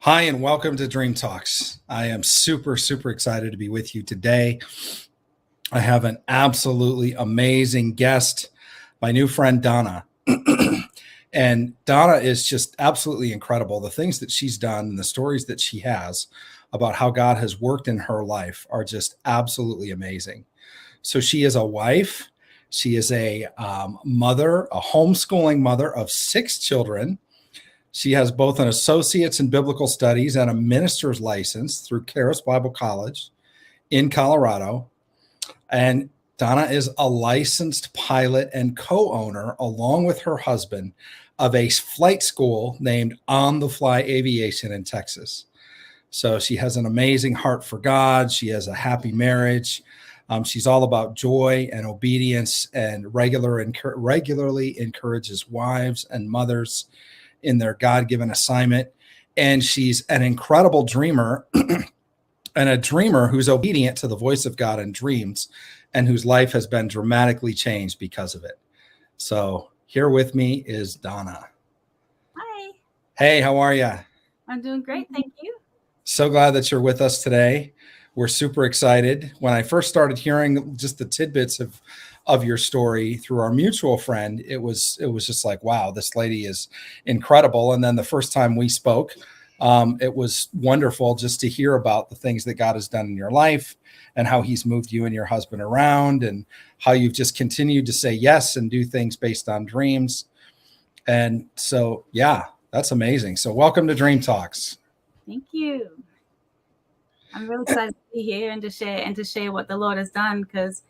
Hi, and welcome to Dream Talks. I am super, super excited to be with you today. I have an absolutely amazing guest, my new friend, Donna. And Donna is just absolutely incredible. The things that she's done and the stories that she has about how God has worked in her life are just absolutely amazing. So she is a wife. She is a mother, a homeschooling mother of 6 children. She has both an associate's in biblical studies and a minister's license through Charis Bible College in Colorado. And Donna is a licensed pilot and co-owner, along with her husband, of a flight school named On the Fly Aviation in Texas. So she has an amazing heart for God. She has a happy marriage. She's all about joy and obedience, and regularly encourages wives and mothers in their God-given assignment. And she's an incredible dreamer and a dreamer who's obedient to the voice of God in dreams and whose life has been dramatically changed because of it. So here with me is Donna. Hi. Hey, how are you? I'm doing great. Thank you. So glad that you're with us today. We're super excited. When I first started hearing just the tidbits of your story through our mutual friend, it was just like, wow, this lady is incredible. And then the first time we spoke, it was wonderful just to hear about the things that God has done in your life and how he's moved you and your husband around and how you've just continued to say yes and do things based on dreams. And so, yeah, that's amazing. So welcome to Dream Talks. Thank you. I'm really excited to be here and to share what the Lord has done, because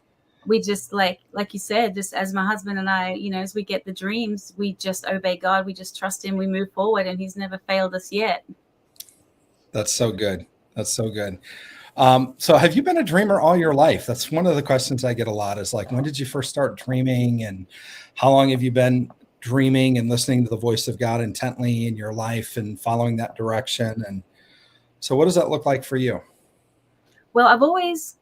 we just like you said, just as my husband and I, as we get the dreams, we just obey God, we just trust him, we move forward, and he's never failed us yet. That's so good. That's so good. So have you been a dreamer all your life? That's one of the questions I get a lot is like, when did you first start dreaming, and how long have you been dreaming and listening to the voice of God intently in your life and following that direction? And so what does that look like for you? Well, I've always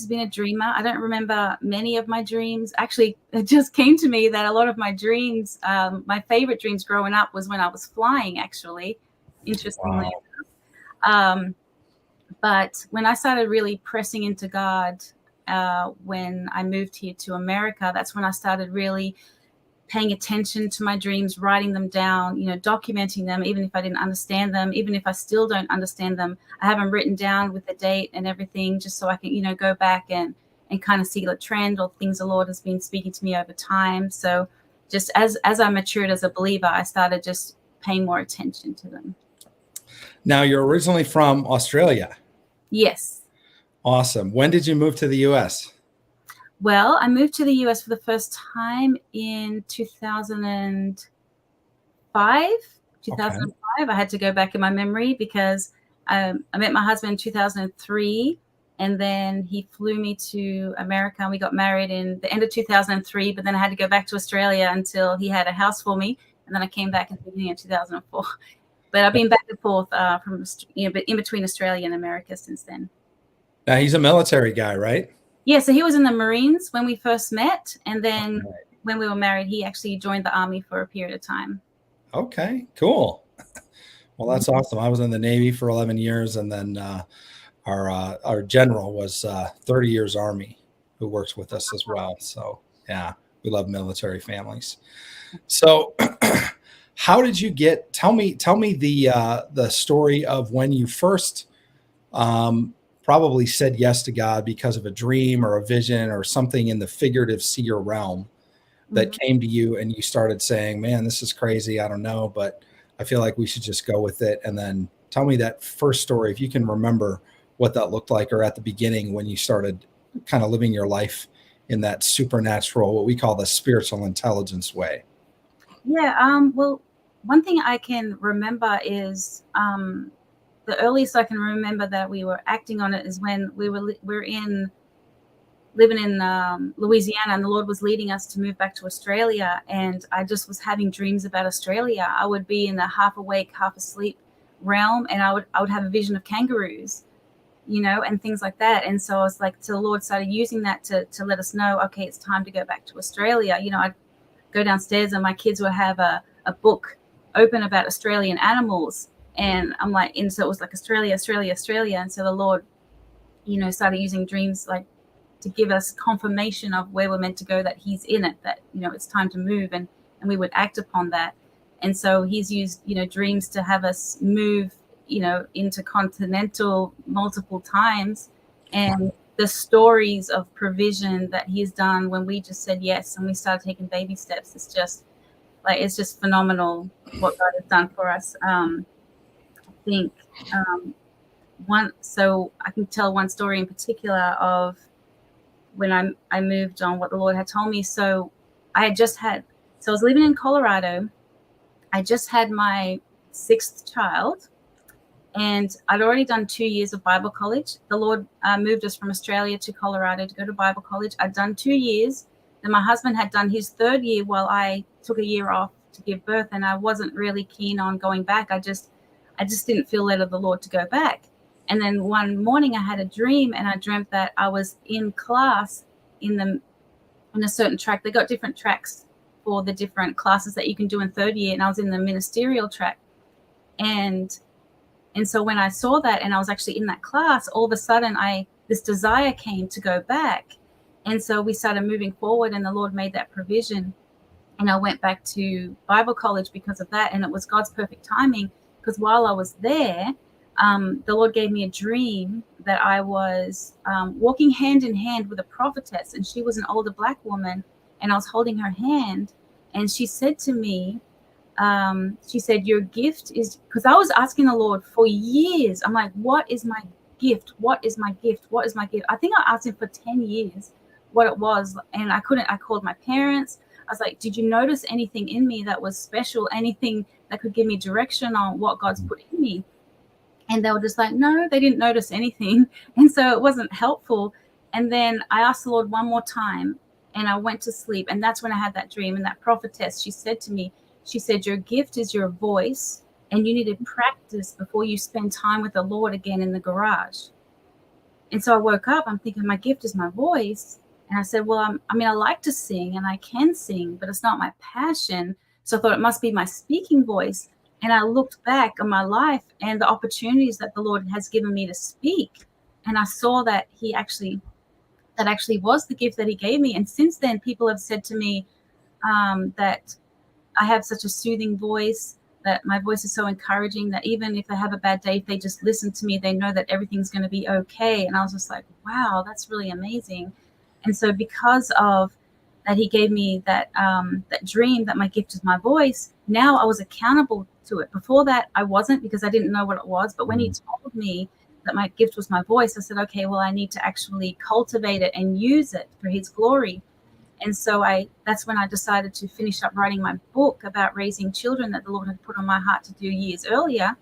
been a dreamer. I don't remember many of my dreams. Actually, it just came to me that a lot of my dreams, my favorite dreams growing up was when I was flying, actually, interestingly. Wow. But when I started really pressing into God, when I moved here to America, that's when I started really paying attention to my dreams, writing them down, documenting them, even if I didn't understand them, even if I still don't understand them. I have them written down with the date and everything, just so I can, go back and kind of see the trend or things the Lord has been speaking to me over time. So just as I matured as a believer, I started just paying more attention to them. Now, you're originally from Australia. Yes. Awesome. When did you move to the U.S.? Well, I moved to the US for the first time in 2005. 2005. Okay. I had to go back in my memory because I met my husband in 2003, and then he flew me to America, and we got married in the end of 2003, but then I had to go back to Australia until he had a house for me, and then I came back in the beginning of 2004. But I've been back and forth from, but in between Australia and America since then. Now, he's a military guy, right? Yeah, so he was in the Marines when we first met, and then when we were married, he actually joined the Army for a period of time. Okay, cool. Well, that's awesome. I was in the Navy for 11 years, and then our general was 30 years Army, who works with us as well. So, yeah, we love military families. So, how did you get? Tell me the story of when you first probably said yes to God because of a dream or a vision or something in the figurative seer realm that came to you, and you started saying, man, this is crazy. I don't know, but I feel like we should just go with it. And then tell me that first story, if you can remember what that looked like, or at the beginning when you started kind of living your life in that supernatural, what we call the spiritual intelligence way. Yeah. Well, one thing I can remember is the earliest I can remember that we were acting on it is when we were living in Louisiana, and the Lord was leading us to move back to Australia. And I just was having dreams about Australia. I would be in the half awake, half asleep realm, and I would have a vision of kangaroos, and things like that. And so I was like, the Lord started using that to let us know, okay, it's time to go back to Australia. I'd go downstairs and my kids would have a book open about Australian animals. And I'm like, and so it was like Australia, Australia, Australia. And so the Lord, started using dreams like to give us confirmation of where we're meant to go, that he's in it, that, it's time to move, and we would act upon that. And so he's used, dreams to have us move, intercontinental multiple times. And the stories of provision that he's done when we just said yes and we started taking baby steps, it's just phenomenal what God has done for us. I think so I can tell one story in particular of when I moved on, what the Lord had told me. So I was living in Colorado. I just had my 6th child, and I'd already done 2 years of Bible college. The Lord moved us from Australia to Colorado to go to Bible college. I'd done 2 years. Then my husband had done his 3rd year while I took a year off to give birth, and I wasn't really keen on going back. I just didn't feel led of the Lord to go back. And then one morning I had a dream, and I dreamt that I was in class in a certain track. They got different tracks for the different classes that you can do in 3rd year, and I was in the ministerial track. And so when I saw that and I was actually in that class, all of a sudden this desire came to go back. And so we started moving forward, and the Lord made that provision. And I went back to Bible college because of that. And it was God's perfect timing, because while I was there, the Lord gave me a dream that I was walking hand in hand with a prophetess, and she was an older Black woman, and I was holding her hand. And she said to me, she said, your gift is, because I was asking the Lord for years. I'm like, what is my gift? What is my gift? What is my gift? I think I asked him for 10 years what it was, and I couldn't. I called my parents. I was like, did you notice anything in me that was special? Anything that could give me direction on what God's put in me? And they were just like, no, they didn't notice anything. And so it wasn't helpful. And then I asked the Lord one more time, and I went to sleep. And that's when I had that dream. And that prophetess, she said to me, she said, your gift is your voice, and you need to practice before you spend time with the Lord again in the garage. And so I woke up, I'm thinking, my gift is my voice. And I said, well, I like to sing, and I can sing, but it's not my passion. So I thought it must be my speaking voice. And I looked back on my life and the opportunities that the Lord has given me to speak. And I saw that that actually was the gift that he gave me. And since then, people have said to me that I have such a soothing voice, that my voice is so encouraging, that even if they have a bad day, if they just listen to me, they know that everything's going to be okay. And I was just like, wow, that's really amazing. And so because of that, he gave me that dream that my gift is my voice. Now I was accountable to it. Before that, I wasn't, because I didn't know what it was. But when he told me that my gift was my voice, I said, okay, well, I need to actually cultivate it and use it for his glory. And so that's when I decided to finish up writing my book about raising children that the Lord had put on my heart to do years earlier.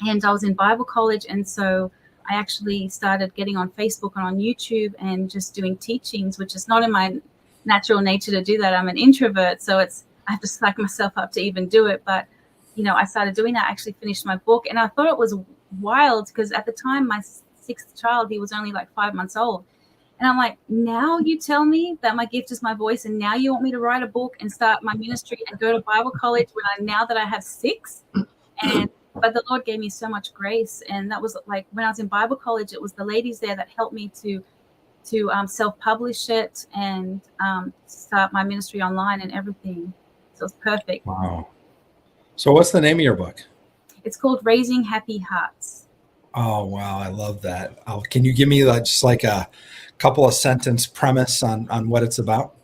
And I was in Bible college. And so I actually started getting on Facebook and on YouTube and just doing teachings, which is not in my natural nature to do that. I'm an introvert. So I have to psych myself up to even do it. But, I started doing that. I actually finished my book. And I thought it was wild, because at the time, my 6th child, he was only like 5 months old. And I'm like, now you tell me that my gift is my voice, and now you want me to write a book and start my ministry and go to Bible college now that I have 6? But the Lord gave me so much grace. And that was like when I was in Bible college, it was the ladies there that helped me to self-publish it and start my ministry online and everything. So it's perfect. Wow. So what's the name of your book? It's called Raising Happy Hearts. Oh, wow. I love that. Can you give me just like a couple of sentence premise on what it's about?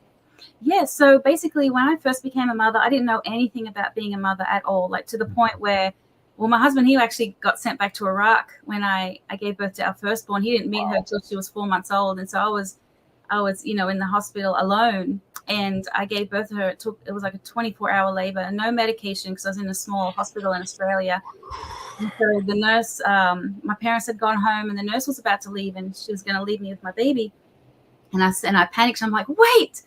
Yeah. So basically, when I first became a mother, I didn't know anything about being a mother at all, like to the point where, well, my husband, he actually got sent back to Iraq when I gave birth to our firstborn. He didn't meet her till she was 4 months old. And so I was, in the hospital alone, and I gave birth to her. It was like a 24-hour labor and no medication, because I was in a small hospital in Australia. And so the nurse, my parents had gone home, and the nurse was about to leave, and she was going to leave me with my baby. And I panicked. I'm like, wait.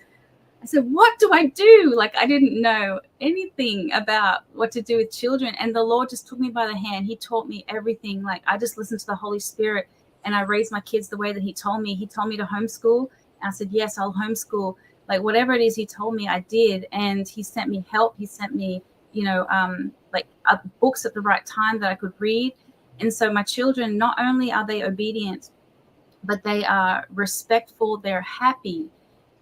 I said, what do I do? Like, I didn't know anything about what to do with children. And the Lord just took me by the hand. He taught me everything. Like, I just listened to the Holy Spirit, and I raised my kids the way that he told me. He told me to homeschool. And I said, yes, I'll homeschool. Like, whatever it is he told me, I did. And he sent me help. He sent me, books at the right time that I could read. And so my children, not only are they obedient, but they are respectful, they're happy.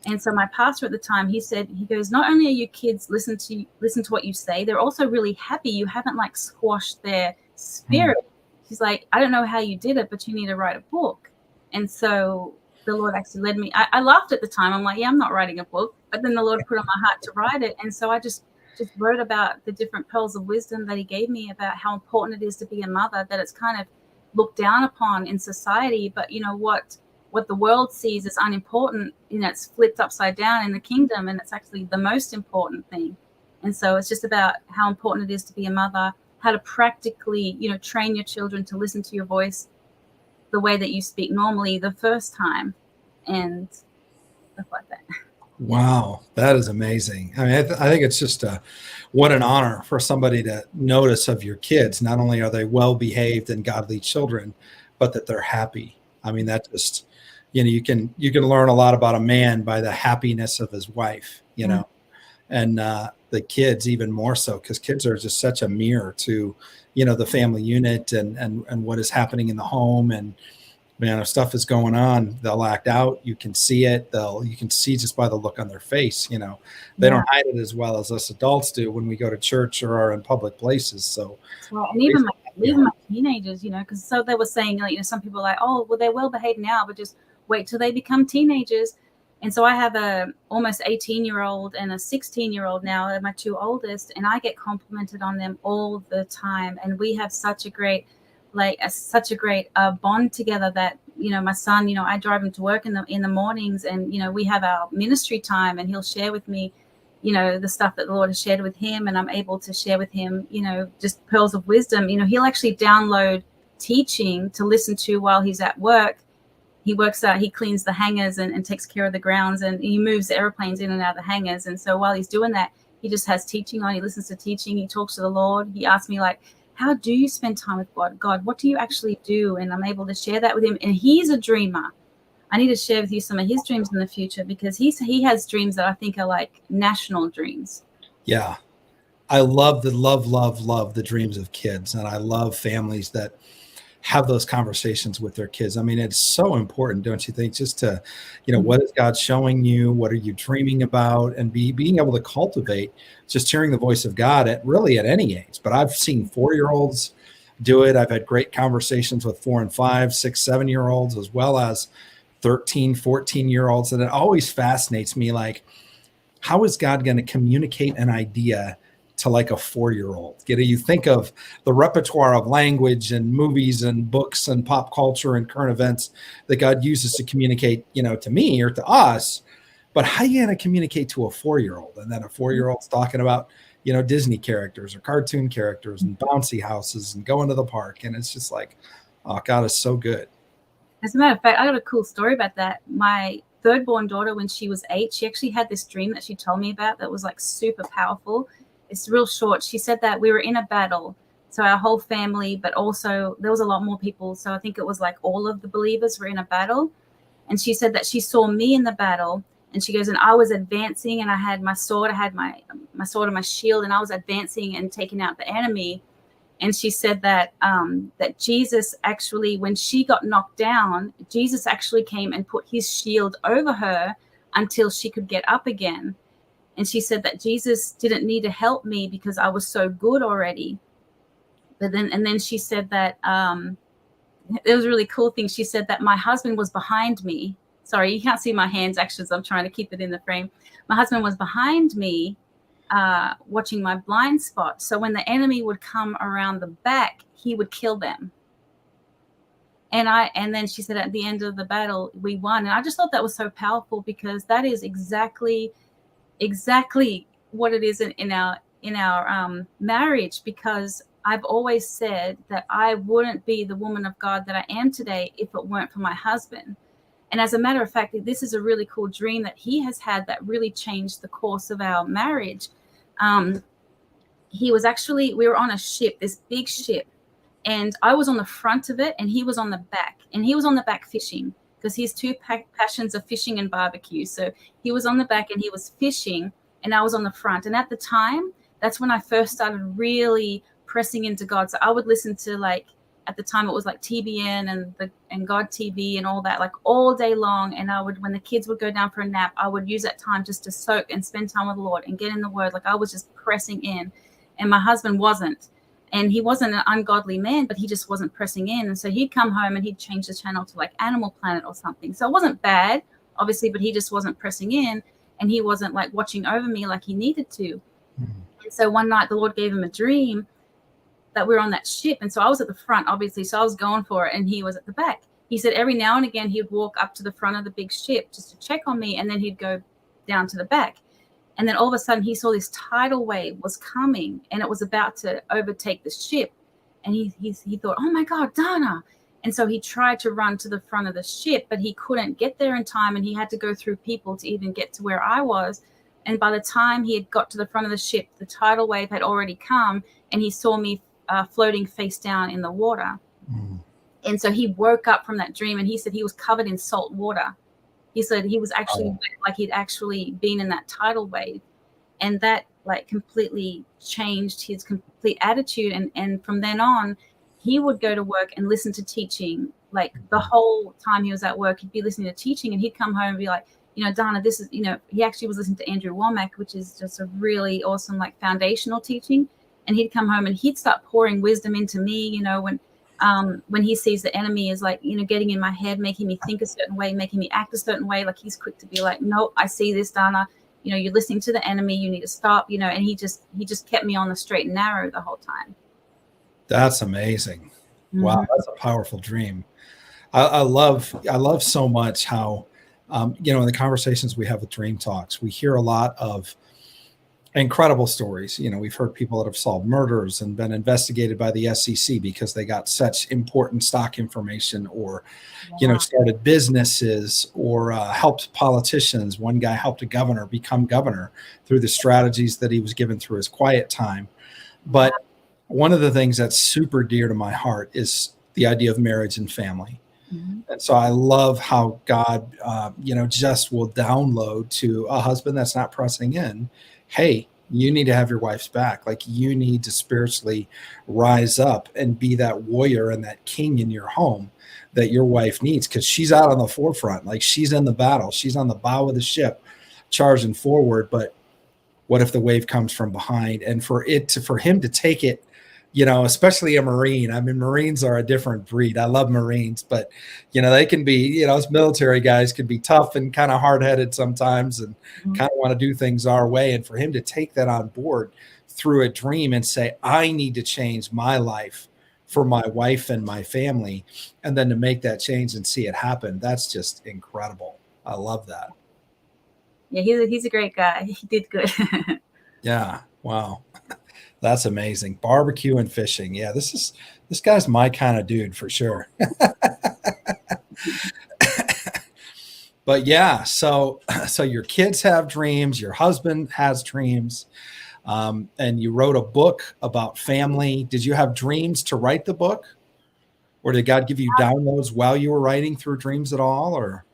And so my pastor at the time, he goes, not only are your kids listen to what you say, they're also really happy. You haven't like squashed their spirit. He's like, I don't know how you did it, but you need to write a book. And so the Lord actually led me. I laughed at the time. I'm like, yeah, I'm not writing a book. But then the Lord put on my heart to write it. And so I just wrote about the different pearls of wisdom that he gave me about how important it is to be a mother, that it's kind of looked down upon in society. But you know what the world sees as unimportant, you know, it's flipped upside down in the kingdom, and it's actually the most important thing. And so it's just about how important it is to be a mother, how to practically, you know, train your children to listen to your voice the way that you speak normally the first time, and stuff like that. Wow, that is amazing. I mean, I think it's just what an honor for somebody to notice of your kids. Not only are they well-behaved and godly children, but that they're happy. I mean, that just, you know, you can learn a lot about a man by the happiness of his wife, you know, and the kids even more so, because kids are just such a mirror to, you know, the family unit and what is happening in the home. And man, if stuff is going on, they'll act out. You can see it. You can see just by the look on their face, you know, they don't hide it as well as us adults do when we go to church or are in public places. So, well, and even my teenagers, you know, because so they were saying, like, you know, some people are like, oh, well, they're well behaved now, but just wait till they become teenagers. And so I have a almost 18-year-old and a 16-year-old now, they're my two oldest, and I get complimented on them all the time. And we have such a great bond together that, you know, my son, you know, I drive him to work in the mornings, and, you know, we have our ministry time, and he'll share with me, you know, the stuff that the Lord has shared with him, and I'm able to share with him, you know, just pearls of wisdom. You know, he'll actually download teaching to listen to while he's at work. He works out, he cleans the hangars and takes care of the grounds, and he moves the airplanes in and out of the hangars. And so while he's doing that, he just has teaching on, he listens to teaching, he talks to the Lord. He asks me, like, how do you spend time with God? God, what do you actually do? And I'm able to share that with him. And he's a dreamer. I need to share with you some of his dreams in the future, because he has dreams that I think are like national dreams. Yeah. I love the dreams of kids. And I love families that have those conversations with their kids. I mean, it's so important, don't you think, just to, you know, what is God showing you? What are you dreaming about? And being able to cultivate just hearing the voice of God at any age. But I've seen 4-year-olds do it. I've had great conversations with 4 and 5, 6, 7-year-olds, as well as 13, 14-year-olds. And it always fascinates me, like, how is God going to communicate an idea to like a 4-year-old? You think of the repertoire of language and movies and books and pop culture and current events that God uses to communicate, you know, to me or to us. But how are you going to communicate to a 4-year-old? And then a 4-year-old's talking about, you know, Disney characters or cartoon characters and bouncy houses and going to the park. And it's just like, oh, God is so good. As a matter of fact, I got a cool story about that. My third born daughter, when she was 8, she actually had this dream that she told me about that was like super powerful. It's real short. She said that we were in a battle. So our whole family, but also there was a lot more people. So I think it was like all of the believers were in a battle. And she said that she saw me in the battle. And she goes, and I was advancing, and I had my sword, my sword and my shield, and I was advancing and taking out the enemy. And she said that that Jesus actually, when she got knocked down, Jesus actually came and put his shield over her until she could get up again. And she said that Jesus didn't need to help me because I was so good already. But then she said that it was a really cool thing. She said that my husband was behind me. Sorry, you can't see my hands actually, so I'm trying to keep it in the frame. My husband was behind me, watching my blind spot. So when the enemy would come around the back, he would kill them. And then she said at the end of the battle, we won. And I just thought that was so powerful, because that is exactly what it is in our marriage. Because I've always said that I wouldn't be the woman of God that I am today if it weren't for my husband. And as a matter of fact, this is a really cool dream that he has had that really changed the course of our marriage. We were on a ship, this big ship, and I was on the front of it and he was on the back, and he was on the back fishing, because his two passions are fishing and barbecue. So he was on the back and he was fishing, and I was on the front. And at the time, that's when I first started really pressing into God. So I would listen to, like, at the time it was like TBN and God TV and all that, like all day long. And I would, when the kids would go down for a nap, I would use that time just to soak and spend time with the Lord and get in the Word. Like I was just pressing in, and my husband wasn't. And he wasn't an ungodly man, but he just wasn't pressing in. And so he'd come home and he'd change the channel to like Animal Planet or something. So it wasn't bad, obviously, but he just wasn't pressing in, and he wasn't like watching over me like he needed to. Mm-hmm. And so one night the Lord gave him a dream that we were on that ship. And so I was at the front, obviously. So I was going for it, and he was at the back. He said every now and again he'd walk up to the front of the big ship just to check on me, and then he'd go down to the back. And then all of a sudden he saw this tidal wave was coming, and it was about to overtake the ship. And he thought, oh my God, Donna. And so he tried to run to the front of the ship, but he couldn't get there in time, and he had to go through people to even get to where I was. And by the time he had got to the front of the ship, the tidal wave had already come, and he saw me floating face down in the water. Mm. And so he woke up from that dream, and he said he was covered in salt water. He said he was actually like he'd actually been in that tidal wave, and that like completely changed his complete attitude. And from then on, he would go to work and listen to teaching. Like the whole time he was at work, he'd be listening to teaching, and he'd come home and be like, you know, Donna, this is, you know, he actually was listening to Andrew Womack, which is just a really awesome, like foundational teaching. And he'd come home and he'd start pouring wisdom into me, you know, when he sees the enemy is like, you know, getting in my head, making me think a certain way, making me act a certain way. Like he's quick to be like, no, I see this, Donna, you know, you're listening to the enemy, you need to stop, you know. And he just kept me on the straight and narrow the whole time. That's amazing. Mm-hmm. Wow. That's a powerful dream. I love so much how, you know, in the conversations we have with Dream Talks, we hear a lot of incredible stories. You know, we've heard people that have solved murders and been investigated by the SEC because they got such important stock information, or, you know, started businesses, or helped politicians. One guy helped a governor become governor through the strategies that he was given through his quiet time. But one of the things that's super dear to my heart is the idea of marriage and family. Mm-hmm. And so I love how God, you know, just will download to a husband that's not pressing in, hey, you need to have your wife's back. Like you need to spiritually rise up and be that warrior and that king in your home that your wife needs, because she's out on the forefront. Like she's in the battle. She's on the bow of the ship charging forward. But what if the wave comes from behind? And for him to take it, you know, especially a Marine. I mean, Marines are a different breed. I love Marines, but, you know, they can be, you know, as military guys can be tough and kind of hard-headed sometimes, and kind of want to do things our way. And for him to take that on board through a dream and say, I need to change my life for my wife and my family, and then to make that change and see it happen, that's just incredible. I love that. Yeah, he's a great guy. He did good. Yeah. Wow. That's amazing. Barbecue and fishing. Yeah, this guy's my kind of dude for sure. But yeah, so your kids have dreams, your husband has dreams, and you wrote a book about family. Did you have dreams to write the book, or did God give you downloads while you were writing through dreams at all? Or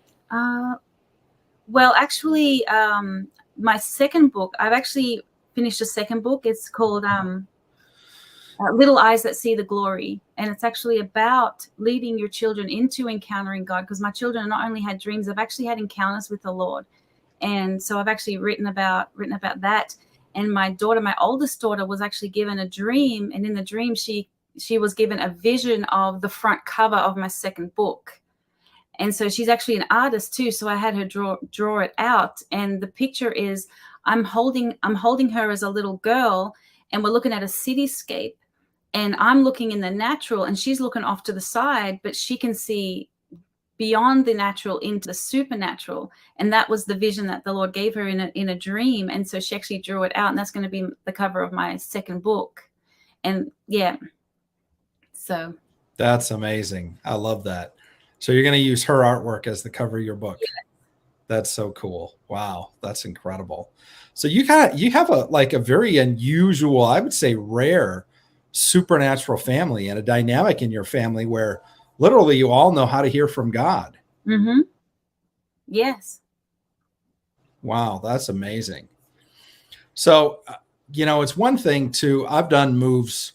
well, actually, my second book, I've actually finished a second book. It's called Little Eyes That See the Glory, and it's actually about leading your children into encountering God, because my children not only had dreams, they've actually had encounters with the Lord. And so I've actually written about that. And my oldest daughter was actually given a dream, and in the dream she was given a vision of the front cover of my second book. And so she's actually an artist too, so I had her draw it out, and the picture is I'm holding her as a little girl, and we're looking at a cityscape, and I'm looking in the natural, and she's looking off to the side, but she can see beyond the natural into the supernatural. And that was the vision that the Lord gave her in a dream. And so she actually drew it out, and that's going to be the cover of my second book. And yeah, so that's amazing. I love that. So you're going to use her artwork as the cover of your book. Yeah. That's so cool. Wow. That's incredible. So you have a very unusual, I would say rare, supernatural family, and a dynamic in your family where literally you all know how to hear from God. Mm-hmm. Yes. Wow. That's amazing. So, you know, it's one thing I've done moves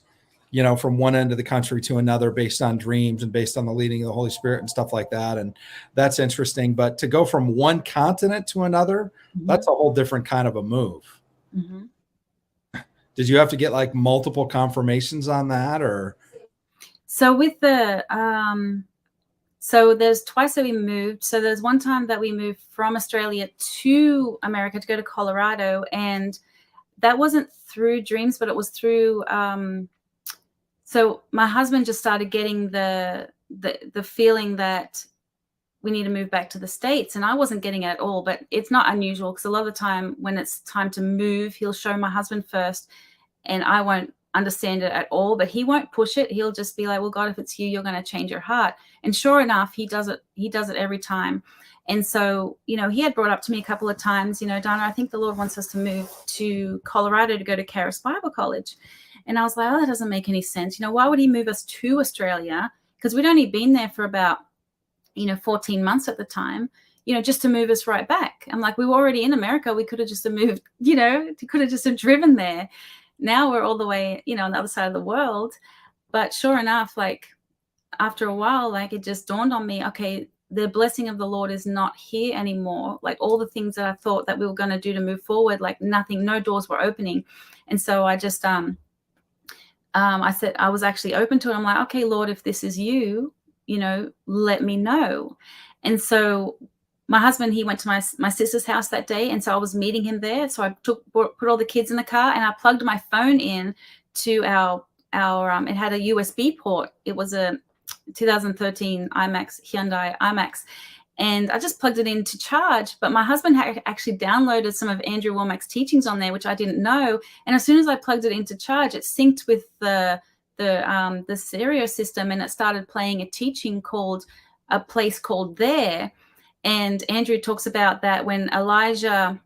from one end of the country to another based on dreams and based on the leading of the Holy Spirit and stuff like that. And that's interesting. But to go from one continent to another, that's a whole different kind of a move. Mm-hmm. Did you have to get like multiple confirmations on that, or? So with the, so there's twice that we moved. So there's one time that we moved from Australia to America to go to Colorado, and that wasn't through dreams, but it was through, so my husband just started getting the feeling that we need to move back to the States, and I wasn't getting it at all. But it's not unusual, because a lot of the time when it's time to move, he'll show my husband first, and I won't understand it at all, but he won't push it. He'll just be like, well, God, if it's you, you're going to change your heart. And sure enough, he does it every time. And so, he had brought up to me a couple of times, Donna, I think the Lord wants us to move to Colorado to go to Charis Bible College. And I was like, oh, that doesn't make any sense. Why would he move us to Australia? Because we'd only been there for about, 14 months at the time, just to move us right back. I'm like, we were already in America. We could have just moved, could have just driven there. Now we're all the way, on the other side of the world. But sure enough, like after a while, like it just dawned on me, okay, the blessing of the Lord is not here anymore. Like all the things that I thought that we were going to do to move forward, like nothing, no doors were opening. And so I just, I said, I was actually open to it. I'm like, okay, Lord, if this is you, let me know. And so my husband, he went to my sister's house that day. And so I was meeting him there. So I put all the kids in the car, and I plugged my phone in to our it had a USB port. It was a 2013 Hyundai IMAX. And I just plugged it in to charge. But my husband had actually downloaded some of Andrew Womack's teachings on there, which I didn't know. And as soon as I plugged it into charge, it synced with the stereo system, and it started playing a teaching called A Place Called There. And Andrew talks about that when Elijah,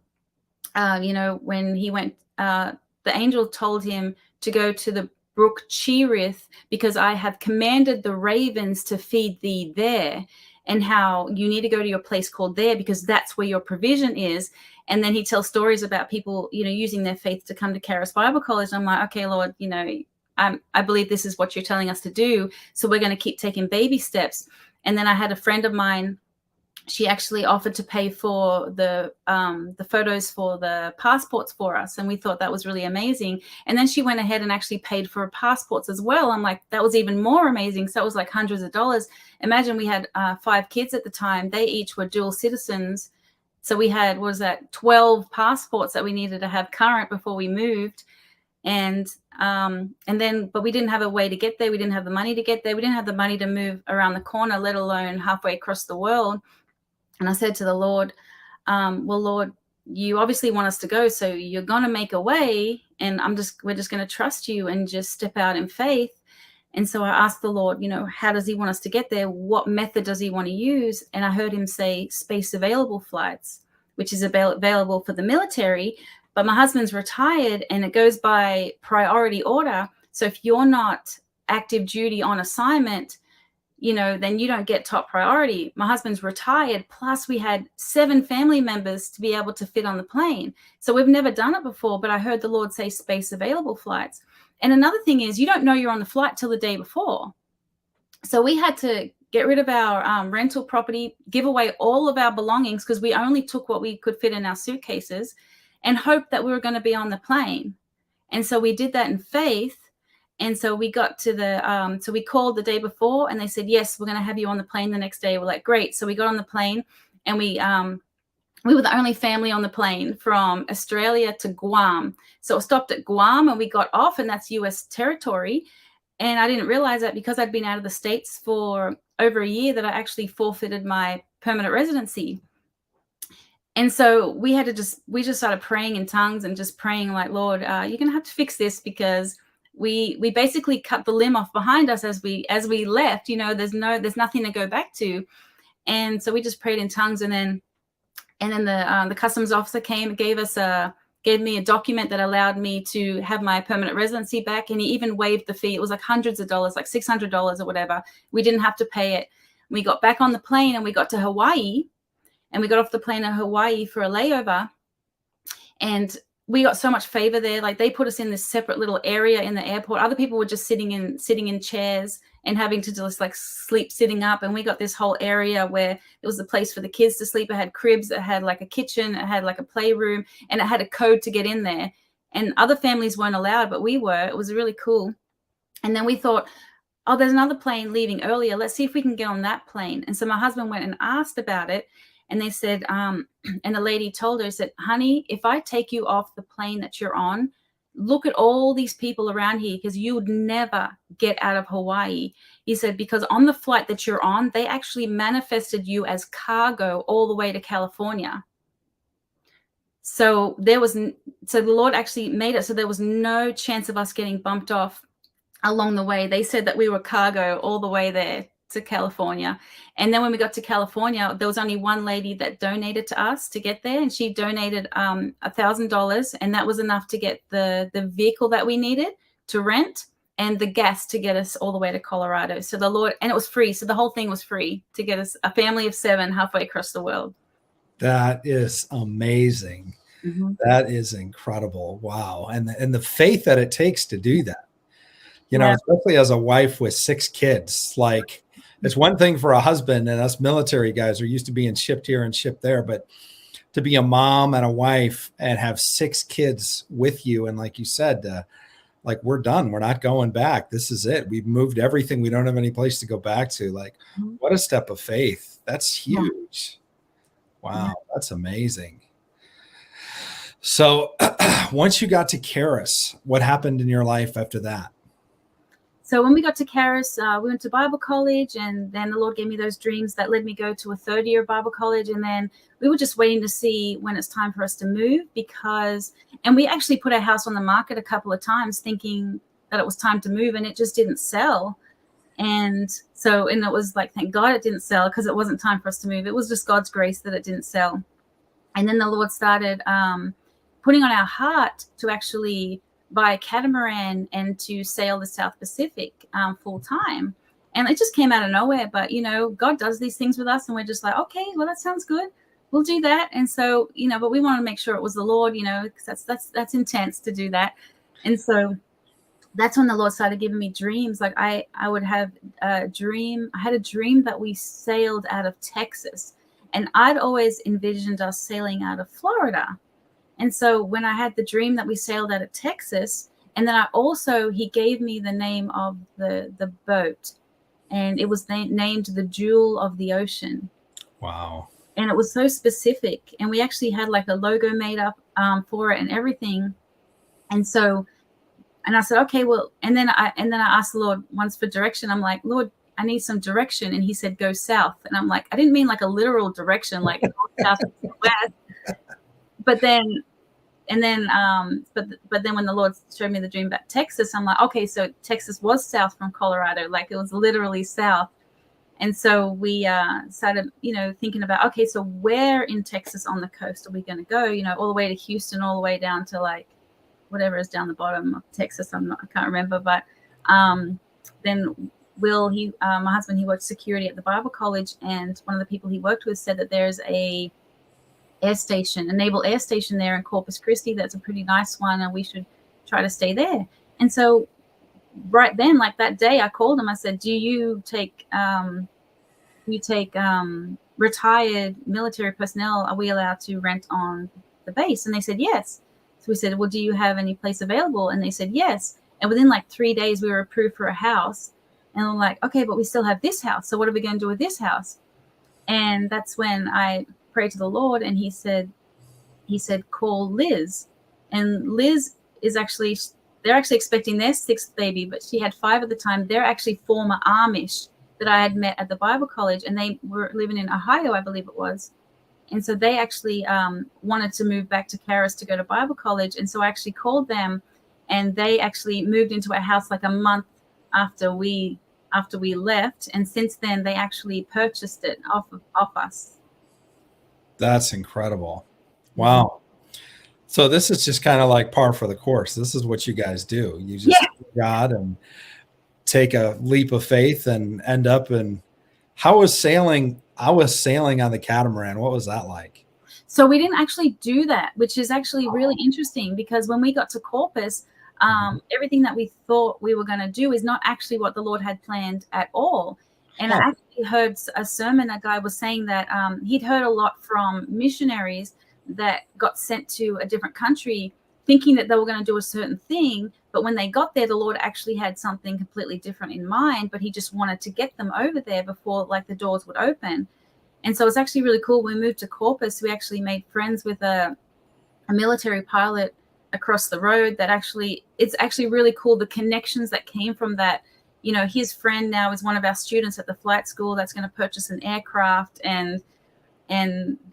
when he went, the angel told him to go to the brook Cherith, because I have commanded the ravens to feed thee there, and how you need to go to your place called there because that's where your provision is. And then he tells stories about people, using their faith to come to Charis Bible College. I'm like, okay, Lord, I believe this is what you're telling us to do. So we're going to keep taking baby steps. And then I had a friend of mine, she actually offered to pay for the photos for the passports for us. And we thought that was really amazing. And then she went ahead and actually paid for passports as well. I'm like, that was even more amazing. So it was like hundreds of dollars. Imagine we had 5 kids at the time. They each were dual citizens. So we had, 12 passports that we needed to have current before we moved. And then, but we didn't have a way to get there. We didn't have the money to get there. We didn't have the money to move around the corner, let alone halfway across the world. And I said to the Lord, well, Lord, you obviously want us to go, so you're going to make a way, and we're just going to trust you and just step out in faith. And so I asked the Lord, how does he want us to get there? What method does he want to use? And I heard him say space available flights, which is available for the military. But my husband's retired, and it goes by priority order. So if you're not active duty on assignment, then you don't get top priority. My husband's retired. Plus we had 7 family members to be able to fit on the plane. So we've never done it before, but I heard the Lord say space available flights. And another thing is, you don't know you're on the flight till the day before. So we had to get rid of our rental property, give away all of our belongings, because we only took what we could fit in our suitcases, and hope that we were going to be on the plane. And so we did that in faith. And so we got to so we called the day before, and they said, yes, we're going to have you on the plane the next day. We're like, great. So we got on the plane, and we were the only family on the plane from Australia to Guam. So it stopped at Guam, and we got off, and that's US territory. And I didn't realize that because I'd been out of the States for over a year, that I actually forfeited my permanent residency. And so we just started praying in tongues and just praying like, Lord, you're going to have to fix this, because we basically cut the limb off behind us as we left. There's nothing to go back to. And so we just prayed in tongues, and then the customs officer came and gave me a document that allowed me to have my permanent residency back. And he even waived the fee. It was like hundreds of dollars, like $600 or whatever. We didn't have to pay it. We got back on the plane, and we got to Hawaii, and we got off the plane in Hawaii for a layover. And we got so much favor there. Like they put us in this separate little area in the airport. Other people were just sitting in chairs and having to just like sleep sitting up. And we got this whole area where it was a place for the kids to sleep. It had cribs, it had like a kitchen, it had like a playroom, and it had a code to get in there. And other families weren't allowed, but we were. It was really cool. And then we thought, oh, there's another plane leaving earlier. Let's see if we can get on that plane. And so my husband went and asked about it. And they said, and the lady told her, said, honey, if I take you off the plane that you're on, look at all these people around here, because you would never get out of Hawaii. He said, because on the flight that you're on, they actually manifested you as cargo all the way to California. So the Lord actually made it so there was no chance of us getting bumped off along the way. They said that we were cargo all the way there to California. And then when we got to California, there was only one lady that donated to us to get there, and she donated $1,000, and that was enough to get the vehicle that we needed to rent and the gas to get us all the way to Colorado. So the Lord, and it was free. So the whole thing was free to get us, a family of 7, halfway across the world. That is amazing. Mm-hmm. That is incredible. Wow. And the faith that it takes to do that, you know, especially as a wife with 6 kids, like it's one thing for a husband, and us military guys are used to being shipped here and shipped there, but to be a mom and a wife and have 6 kids with you. And like you said, like, we're done. We're not going back. This is it. We've moved everything. We don't have any place to go back to. Like, what a step of faith. That's huge. Wow. That's amazing. So once you got to Karis, what happened in your life after that? So when we got to Karis, we went to Bible college, and then the Lord gave me those dreams that led me go to a 3rd-year Bible college. And then we were just waiting to see when it's time for us to move, and we actually put our house on the market a couple of times thinking that it was time to move, and it just didn't sell. And it was like, thank God it didn't sell, because it wasn't time for us to move. It was just God's grace that it didn't sell. And then the Lord started putting on our heart to actually buy a catamaran and to sail the South Pacific full time. And it just came out of nowhere. But, you know, God does these things with us, and we're just like, okay, well, that sounds good. We'll do that. And so, you know, but we want to make sure it was the Lord, you know, because that's intense to do that. And so that's when the Lord started giving me dreams. Like I would have a dream. I had a dream that we sailed out of Texas, and I'd always envisioned us sailing out of Florida. And so when I had the dream that we sailed out of Texas, and then he gave me the name of the boat, and it was named the Jewel of the Ocean. Wow. And it was so specific. And we actually had like a logo made up for it and everything. And I said, okay, well, and then I asked the Lord once for direction. I'm like, Lord, I need some direction. And he said, go south. And I'm like, I didn't mean like a literal direction, like north, south, and west. But then when the Lord showed me the dream about Texas, I'm like, okay, so Texas was south from Colorado, like it was literally south. And so we started, you know, thinking about, okay, so where in Texas on the coast are we going to go? You know, all the way to Houston, all the way down to like whatever is down the bottom of Texas. I can't remember. But then my husband, he worked security at the Bible college, and one of the people he worked with said that there's a naval air station there in Corpus Christi. That's a pretty nice one, and we should try to stay there. And so right then, like that day, I called him. I said, do you take retired military personnel? Are we allowed to rent on the base? And they said yes. So we said, well, do you have any place available? And they said yes. And within like 3 days, we were approved for a house. And I'm like, okay, but we still have this house. So what are we going to do with this house? And that's when I prayed to the Lord, and he said, call Liz. And Liz they're actually expecting their 6th baby, but she had 5 at the time. They're actually former Amish that I had met at the Bible college, and they were living in Ohio, I believe it was. And so they actually wanted to move back to Karis to go to Bible college. And so I actually called them, and they actually moved into our house like a month after we left. And since then, they actually purchased it off us. That's incredible. Wow. So this is just kind of like par for the course. This is what you guys do. You just God and take a leap of faith and end up in. How was sailing? I was sailing on the catamaran. What was that like? So we didn't actually do that, which is actually really interesting, because when we got to Corpus, everything that we thought we were going to do is not actually what the Lord had planned at all. And I actually heard a sermon, a guy was saying that he'd heard a lot from missionaries that got sent to a different country thinking that they were going to do a certain thing. But when they got there, the Lord actually had something completely different in mind, but he just wanted to get them over there before like the doors would open. And so it's actually really cool. When we moved to Corpus, we actually made friends with a military pilot across the road that actually, it's actually really cool. The connections that came from that, you know, his friend now is one of our students at the flight school that's going to purchase an aircraft, and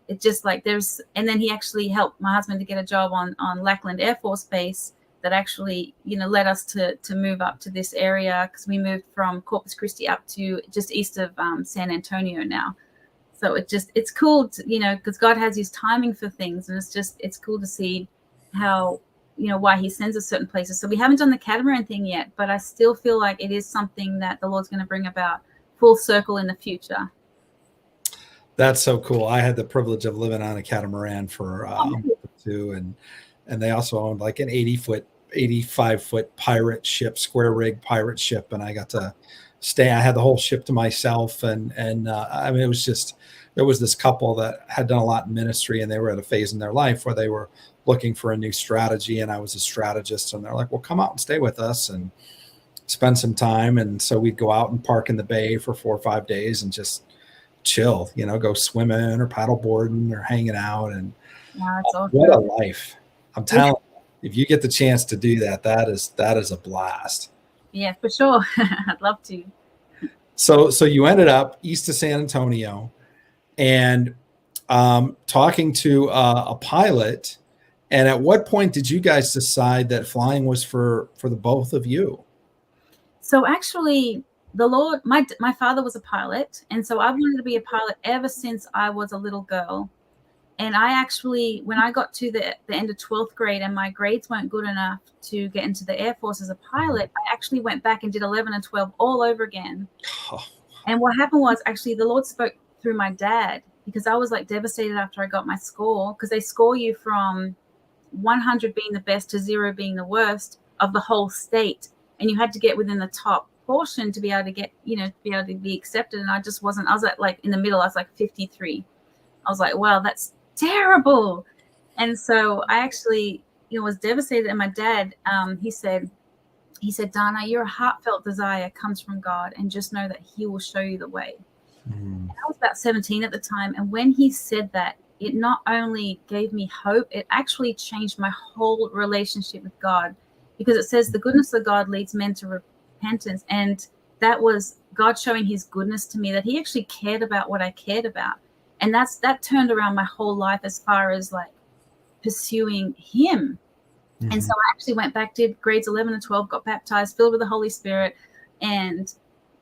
it just like there's, and then he actually helped my husband to get a job on Lackland Air Force Base that actually, you know, led us to move up to this area, because we moved from Corpus Christi up to just east of San Antonio now. So it's cool to, you know, because God has his timing for things, and it's cool to see how, you know, why he sends us certain places. So we haven't done the catamaran thing yet, but I still feel like it is something that the Lord's going to bring about full circle in the future. That's so cool. I had the privilege of living on a catamaran for two, and they also owned like an 85-foot pirate ship, square rig pirate ship, and I got to stay. I had the whole ship to myself, and I mean, it was just, there was this couple that had done a lot in ministry, and they were at a phase in their life where they were looking for a new strategy, and I was a strategist, and they're like, well, come out and stay with us and spend some time. And so we'd go out and park in the bay for 4 or 5 days and just chill, you know, go swimming or paddle boarding or hanging out. And what a life. I'm telling you, if you get the chance to do that, that is a blast. Yeah, for sure. I'd love to. So you ended up east of San Antonio, and talking to a pilot. And at what point did you guys decide that flying was for the both of you? So actually, the Lord, my father was a pilot, and so I wanted to be a pilot ever since I was a little girl. And I actually, when I got to the end of 12th grade and my grades weren't good enough to get into the Air Force as a pilot, I actually went back and did 11 and 12 all over again. Oh. And what happened was, actually, the Lord spoke through my dad, because I was like devastated after I got my score, because they score you from 100 being the best to 0 being the worst of the whole state. And you had to get within the top portion to be able to get, you know, to be able to be accepted. And I just wasn't, I was at like in the middle, I was like 53. I was like, wow, that's terrible. And so I actually, you know, was devastated. And my dad, he said, Donna, your heartfelt desire comes from God, and just know that he will show you the way. And I was about 17 at the time. And when he said that, it not only gave me hope, it actually changed my whole relationship with God, because it says the goodness of God leads men to repentance. And that was God showing his goodness to me, that he actually cared about what I cared about. And that turned around my whole life as far as like pursuing him. And so I actually went back, did grades 11 and 12, got baptized, filled with the Holy Spirit. And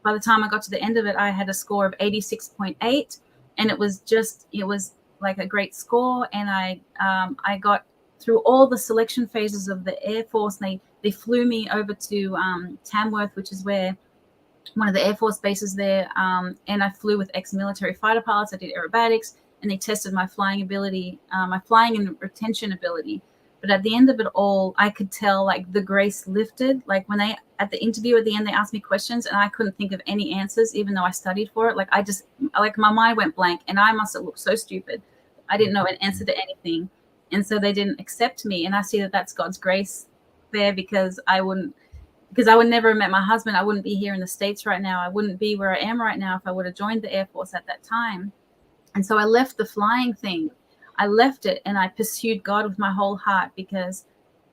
by the time I got to the end of it, I had a score of 86.8. And it was like a great score. And I got through all the selection phases of the Air Force. And they flew me over to Tamworth, which is where one of the Air Force bases there. And I flew with ex-military fighter pilots. I did aerobatics, and they tested my flying ability, my flying and retention ability. But at the end of it all, I could tell like the grace lifted. Like when at the interview at the end, they asked me questions and I couldn't think of any answers, even though I studied for it. Like my mind went blank, and I must have looked so stupid. I didn't know an answer to anything. And so they didn't accept me. And I see that that's God's grace there, because I would never have met my husband. I wouldn't be here in the States right now. I wouldn't be where I am right now if I would have joined the Air Force at that time. And so I left the flying thing. I left it, and I pursued God with my whole heart, because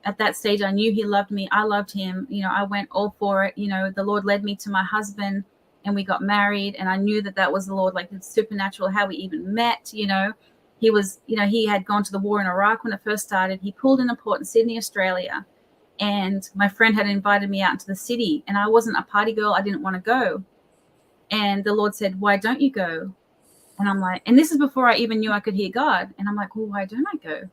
at that stage I knew he loved me. I loved him. You know, I went all for it. You know, the Lord led me to my husband, and we got married, and I knew that was the Lord. Like, it's supernatural how we even met. You know, he had gone to the war in Iraq when it first started. He pulled in a port in Sydney, Australia, and my friend had invited me out into the city, and I wasn't a party girl. I didn't want to go. And the Lord said, why don't you go? And I'm like, and this is before I even knew I could hear God. And I'm like, well, why don't I go?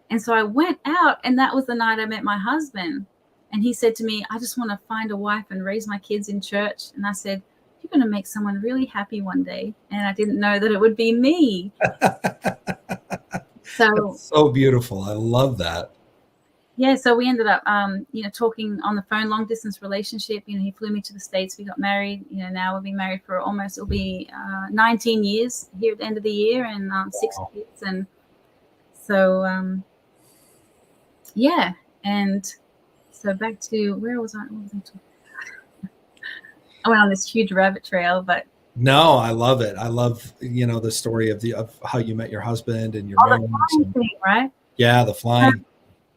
And so I went out, and that was the night I met my husband. And he said to me, I just want to find a wife and raise my kids in church. And I said, you're going to make someone really happy one day. And I didn't know that it would be me. So That's so beautiful. I love that. yeah, so we ended up, talking on the phone, long distance relationship. He flew me to the States. We got married. Now we've been married for almost, it'll be 19 years here at the end of the year, and 6 Wow. kids. And so, yeah. And so back to, where was I? What was I talking? I went on this huge rabbit trail, but No, I love it. I love, the story of how you met your husband and your the marriage. flying thing, right? Yeah, the flying.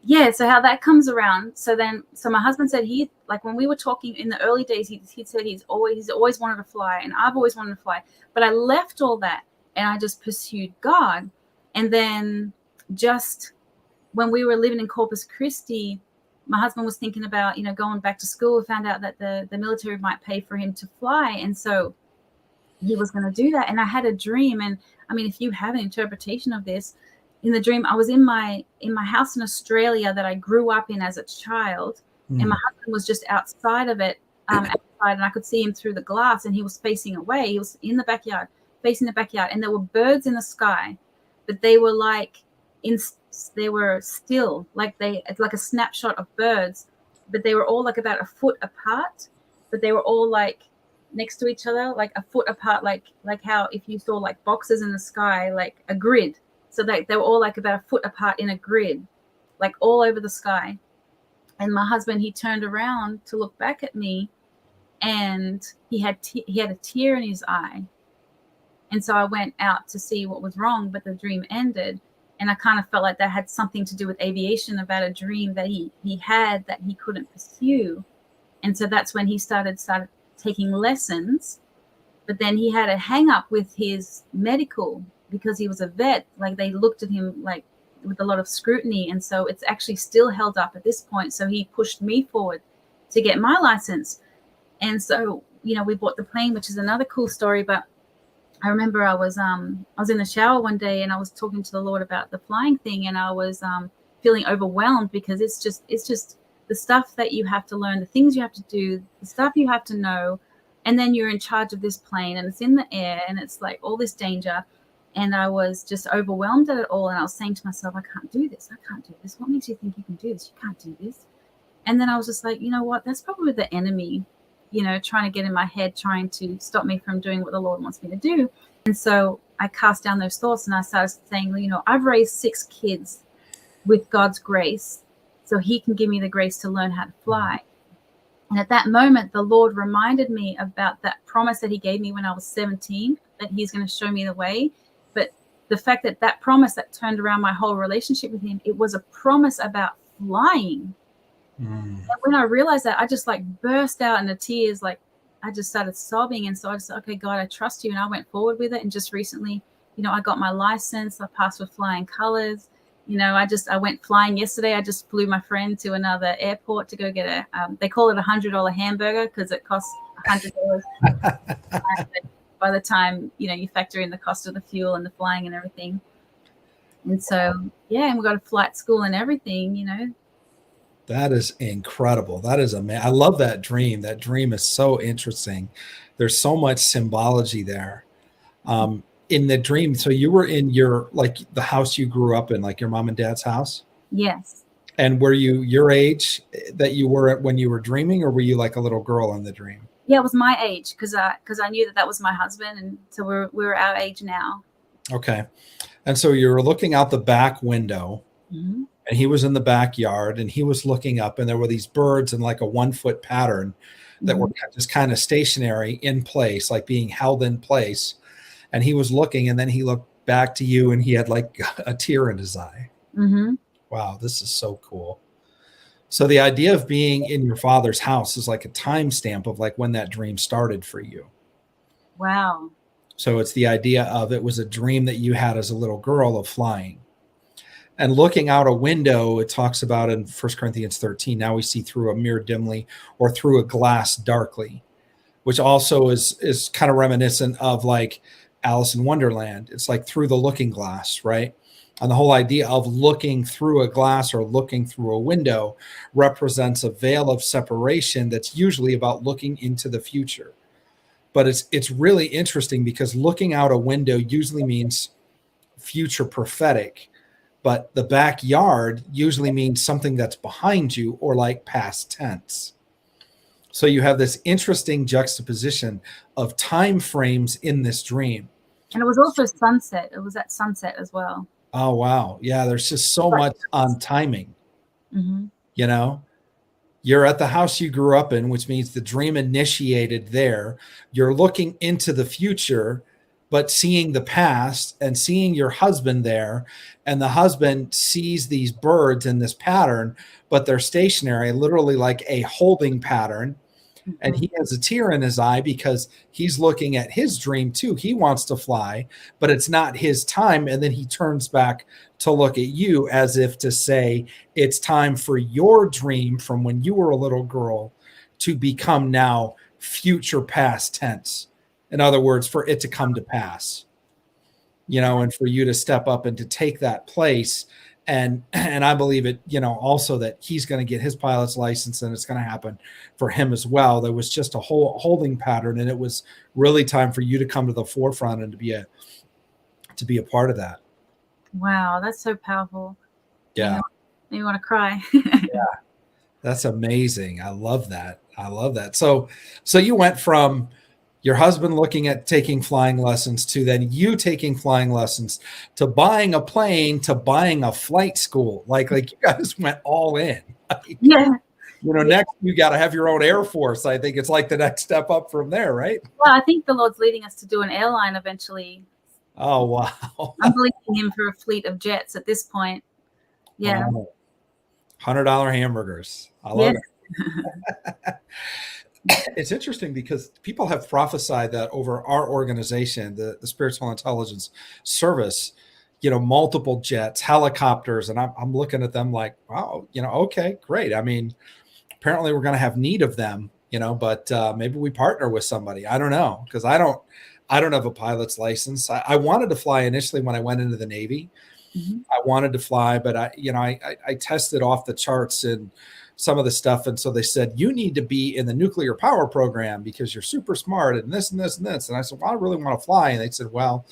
Yeah, so how that comes around. So my husband said, he, like, when we were talking in the early days, he said he's always wanted to fly, and I've always wanted to fly, but I left all that and I just pursued God. And then just when we were living in Corpus Christi, my husband was thinking about, going back to school. We found out that the military might pay for him to fly, and so he was going to do that. And I had a dream, and I mean, if you have an interpretation of this, in the dream, I was in my house in Australia that I grew up in as a child, and my husband was just outside of it, outside, and I could see him through the glass, and he was facing away. He was in the backyard, facing the backyard, and there were birds in the sky, but they were like they were still, it's like a snapshot of birds, but they were all like about a foot apart, but they were all like next to each other, like a foot apart, like how if you saw like boxes in the sky, like a grid. So they were all like about a foot apart in a grid, like all over the sky. And my husband, he turned around to look back at me, and he had a tear in his eye. And so I went out to see what was wrong, but the dream ended. And I kind of felt like that had something to do with aviation, about a dream that he had that he couldn't pursue. And so that's when he started taking lessons. But then he had a hang up with his medical, because he was a vet. Like, they looked at him like with a lot of scrutiny, and so it's actually still held up at this point. So he pushed me forward to get my license. And so, we bought the plane, which is another cool story. But I remember I was in the shower one day, and I was talking to the Lord about the flying thing, and I was feeling overwhelmed, because it's just the stuff that you have to learn, the things you have to do, the stuff you have to know, and then you're in charge of this plane, and it's in the air, and it's like all this danger. And I was just overwhelmed at it all. And I was saying to myself, I can't do this. I can't do this. What makes you think you can do this? You can't do this. And then I was just like, you know what? That's probably the enemy, trying to get in my head, trying to stop me from doing what the Lord wants me to do. And so I cast down those thoughts, and I started saying, I've raised 6 kids with God's grace, so he can give me the grace to learn how to fly. And at that moment, the Lord reminded me about that promise that he gave me when I was 17, that he's going to show me the way. But the fact that promise that turned around my whole relationship with him, it was a promise about flying. And when I realized that, I just like burst out into tears. Like, I just started sobbing. And so I just said, okay, God, I trust you. And I went forward with it. And just recently, I got my license. I passed with flying colors. I went flying yesterday. I just flew my friend to another airport to go get they call it $100 hamburger, because it costs $100. By the time, you factor in the cost of the fuel and the flying and everything. And so, yeah, and we got a flight school and everything. That is incredible. That is amazing. I love that dream. That dream is so interesting. There's so much symbology there. In the dream, so you were in the house you grew up in, like your mom and dad's house? Yes. And were you your age that you were at when you were dreaming, or were you like a little girl in the dream? Yeah, it was my age, because I knew that was my husband, and so we're our age now. Okay. And so you were looking out the back window, and he was in the backyard, and he was looking up, and there were these birds in like a 1-foot pattern that were just kind of stationary in place, like being held in place. And he was looking, and then he looked back to you, and he had like a tear in his eye. Wow, this is so cool. So the idea of being in your father's house is like a timestamp of like when that dream started for you. Wow. So it's the idea of, it was a dream that you had as a little girl of flying. And looking out a window, it talks about in 1 Corinthians 13, now we see through a mirror dimly, or through a glass darkly, which also is kind of reminiscent of like Alice in Wonderland. It's like through the looking glass, right? And the whole idea of looking through a glass or looking through a window represents a veil of separation that's usually about looking into the future. But it's really interesting, because looking out a window usually means future prophetic, but the backyard usually means something that's behind you or like past tense. So you have this interesting juxtaposition of time frames in this dream. And it was also sunset. It was at sunset as well. Oh, wow. Yeah, there's just so much on timing. Mm-hmm. You know, you're at the house you grew up in, which means the dream initiated there. You're looking into the future, but seeing the past and seeing your husband there. And the husband sees these birds in this pattern, but they're stationary, literally like a holding pattern. And he has a tear in his eye because he's looking at his dream too. He wants to fly, but it's not his time. And then he turns back to look at you as if to say, it's time for your dream from when you were a little girl to become now future past tense. In other words, for it to come to pass, and for you to step up and to take that place. And I believe it, also that he's going to get his pilot's license, and it's going to happen for him as well. There was just a whole holding pattern, and it was really time for you to come to the forefront and to be a part of that. Wow, that's so powerful. Yeah. You want to cry. Yeah. That's amazing. I love that. So you went from your husband looking at taking flying lessons to then you taking flying lessons to buying a plane to buying a flight school. Like you guys went all in. Yeah. Next you got to have your own Air Force. I think it's like the next step up from there, right? Well, I think the Lord's leading us to do an airline eventually. Oh, wow. I'm believing him for a fleet of jets at this point. Yeah. $100 hamburgers. I love it. It's interesting because people have prophesied that over our organization, the Spiritual Intelligence Service, multiple jets, helicopters, and I'm looking at them like, wow, okay, great. I mean, apparently we're going to have need of them, but maybe we partner with somebody. I don't know, because I don't have a pilot's license. I wanted to fly initially when I went into the Navy. Mm-hmm. I wanted to fly, but I tested off the charts and some of the stuff. And so they said, you need to be in the nuclear power program because you're super smart and this and this and this. And I said, well, I really want to fly. And they said, well,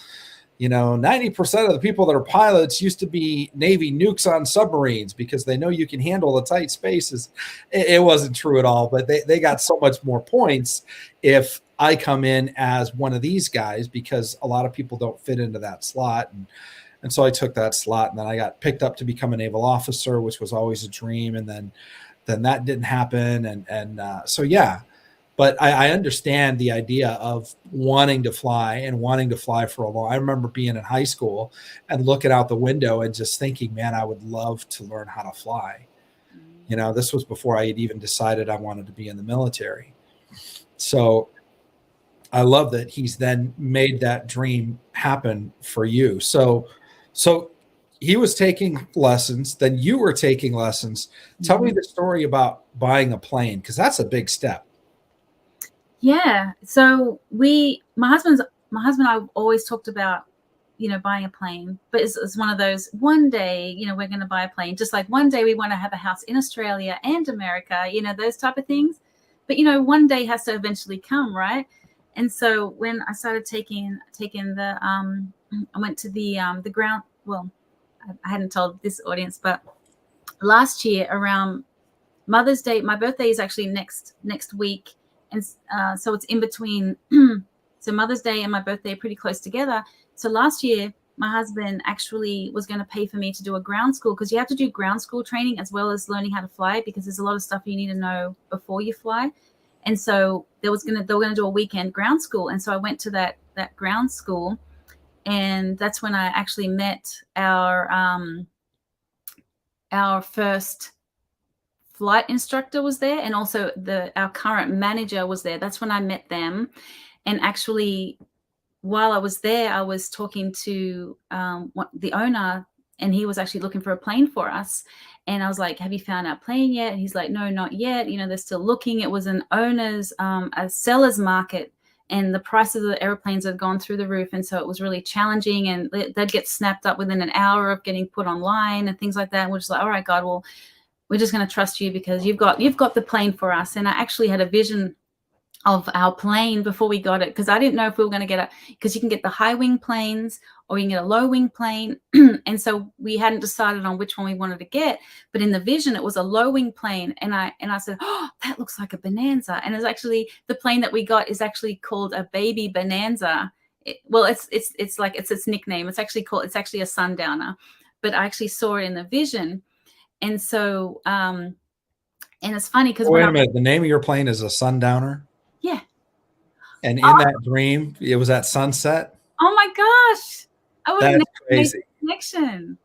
90% of the people that are pilots used to be Navy nukes on submarines because they know you can handle the tight spaces. It wasn't true at all, but they got so much more points if I come in as one of these guys, because a lot of people don't fit into that slot. And so I took that slot, and then I got picked up to become a naval officer, which was always a dream. And then that didn't happen. So, yeah, but I understand the idea of wanting to fly for a long. I remember being in high school and looking out the window and just thinking, man, I would love to learn how to fly. This was before I had even decided I wanted to be in the military. So I love that he's then made that dream happen for you. So he was taking lessons, then you were taking lessons. Tell me the story about buying a plane, because that's a big step. Yeah. So my husband and I always talked about, buying a plane, but it's one of those, one day, we're going to buy a plane, just like one day we want to have a house in Australia and America, those type of things. But, one day has to eventually come, right? And so when I started taking the, I went to the ground, well, I hadn't told this audience, but last year around Mother's Day, my birthday is actually next week. And so it's in between. So Mother's Day and my birthday are pretty close together. So last year, my husband actually was going to pay for me to do a ground school, because you have to do ground school training as well as learning how to fly, because there's a lot of stuff you need to know before you fly. And so they were going to do a weekend ground school. And so I went to that ground school. And that's when I actually met our first flight instructor was there, and also our current manager was there. That's when I met them. And actually, while I was there, I was talking to the owner, and he was actually looking for a plane for us. And I was like, have you found our plane yet? And he's like, no, not yet. They're still looking. It was an owner's, a seller's market, and the price of the airplanes had gone through the roof. And so it was really challenging, and they'd get snapped up within an hour of getting put online and things like that. And we're just like, all right, God, well, we're just going to trust you because you've got the plane for us. And I actually had a vision of our plane before we got it, because I didn't know if we were going to get it, because you can get the high wing planes or you can get a low wing plane. And so we hadn't decided on which one we wanted to get, but in the vision it was a low wing plane, and I said, oh, that looks like a Bonanza. And it's actually, the plane that we got is actually called a baby Bonanza. It's like it's its nickname. It's actually a Sundowner, but I actually saw it in the vision. And so and it's funny because Wait a minute. The name of your plane is a Sundowner? yeah. And in that dream, it was at sunset? Oh my gosh. I would have That's never made crazy. the connection.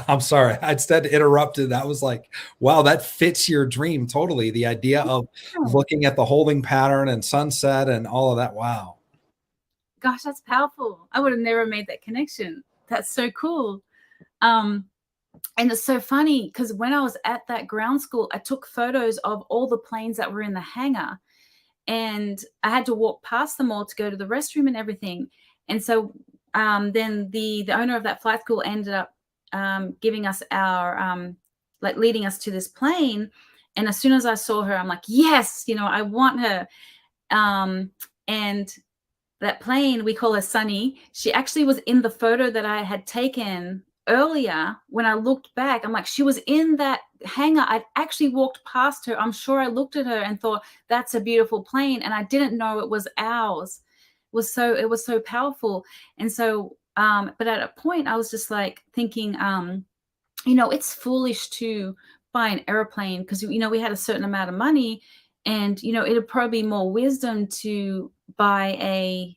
I'm sorry. I instead interrupted. That was like, wow, that fits your dream totally. The idea of looking at the holding pattern and sunset and all of that. Wow. Gosh, that's powerful. I would have never made that connection. That's so cool. And it's so funny because when I was at that ground school, I took photos of all the planes that were in the hangar, and I had to walk past them all to go to the restroom and everything. And so then the owner of that flight school ended up giving us our like leading us to this plane. And as soon as I saw her, I'm like, yes, I want her. And that plane, we call her Sunny. She actually was in the photo that I had taken earlier. When I looked back, I'm like, she was in that hangar. I'd actually walked past her. I'm sure I looked at her and thought, that's a beautiful plane. And I didn't know it was ours. It was so powerful. And so, but at a point I was just like thinking, it's foolish to buy an airplane because, we had a certain amount of money, and, it'd probably be more wisdom to buy a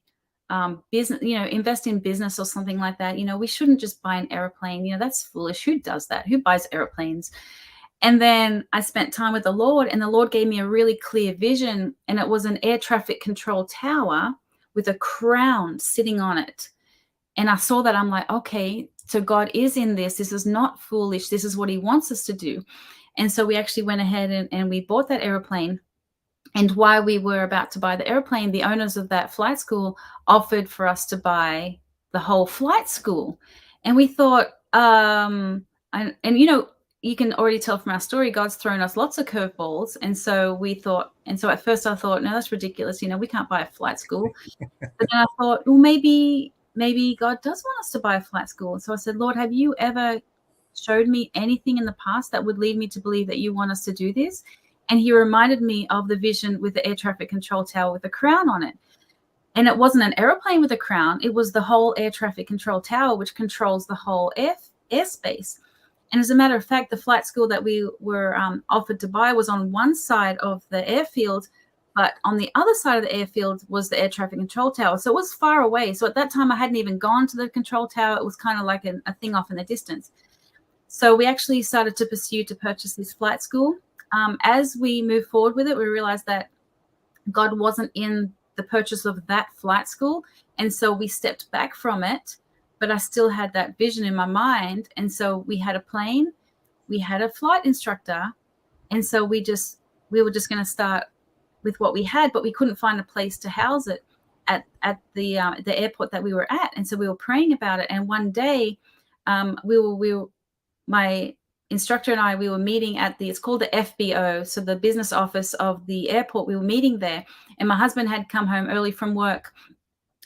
business, invest in business or something like that. We shouldn't just buy an airplane. That's foolish. Who does that? Who buys airplanes? And then I spent time with the Lord, and the Lord gave me a really clear vision, and it was an air traffic control tower with a crown sitting on it. And I saw that. I'm like, okay, so God is in this. This is not foolish. This is what he wants us to do. And so we actually went ahead and we bought that airplane. And while we were about to buy the airplane, the owners of that flight school offered for us to buy the whole flight school. And we thought, you can already tell from our story, God's thrown us lots of curveballs. And so we thought, at first I thought, no, that's ridiculous. We can't buy a flight school. But then I thought, well, maybe God does want us to buy a flight school. And so I said, Lord, have you ever showed me anything in the past that would lead me to believe that you want us to do this? And he reminded me of the vision with the air traffic control tower with a crown on it. And it wasn't an airplane with a crown. It was the whole air traffic control tower, which controls the whole airspace. And as a matter of fact, the flight school that we were offered to buy was on one side of the airfield, but on the other side of the airfield was the air traffic control tower. So it was far away. So at that time, I hadn't even gone to the control tower. It was kind of like a thing off in the distance. So we actually started to pursue to purchase this flight school. As we moved forward with it, we realized that God wasn't in the purchase of that flight school. And so we stepped back from it, but I still had that vision in my mind. And so we had a plane, we had a flight instructor. And so we were just going to start with what we had, but we couldn't find a place to house it at the airport that we were at. And so we were praying about it. And one day my instructor and I, we were meeting at it's called the FBO. So the business office of the airport, we were meeting there, and my husband had come home early from work.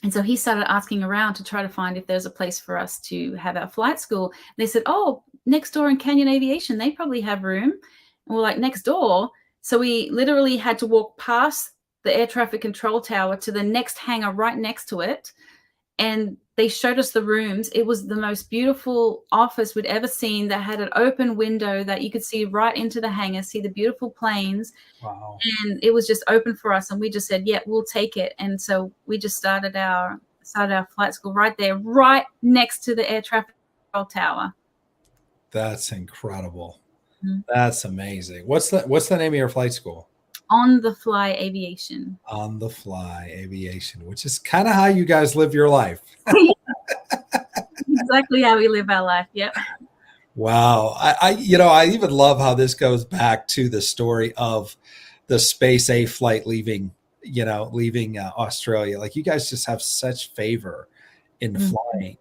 And so he started asking around to try to find if there's a place for us to have our flight school. And they said, oh, next door in Canyon Aviation, they probably have room. And we're like, next door. So we literally had to walk past the air traffic control tower to the next hangar right next to it. And they showed us the rooms. It was the most beautiful office we'd ever seen, that had an open window that you could see right into the hangar, see the beautiful planes. Wow. And it was just open for us. And we just said, yeah, we'll take it. And so we just started our flight school right there, right next to the air traffic control tower. That's incredible. Mm-hmm. That's amazing. What's the name of your flight school? On the Fly Aviation. On the Fly Aviation, which is kind of how you guys live your life. Exactly how we live our life. Yep. Wow. I even love how this goes back to the story of the Space A flight leaving Australia. Like, you guys just have such favor in flying.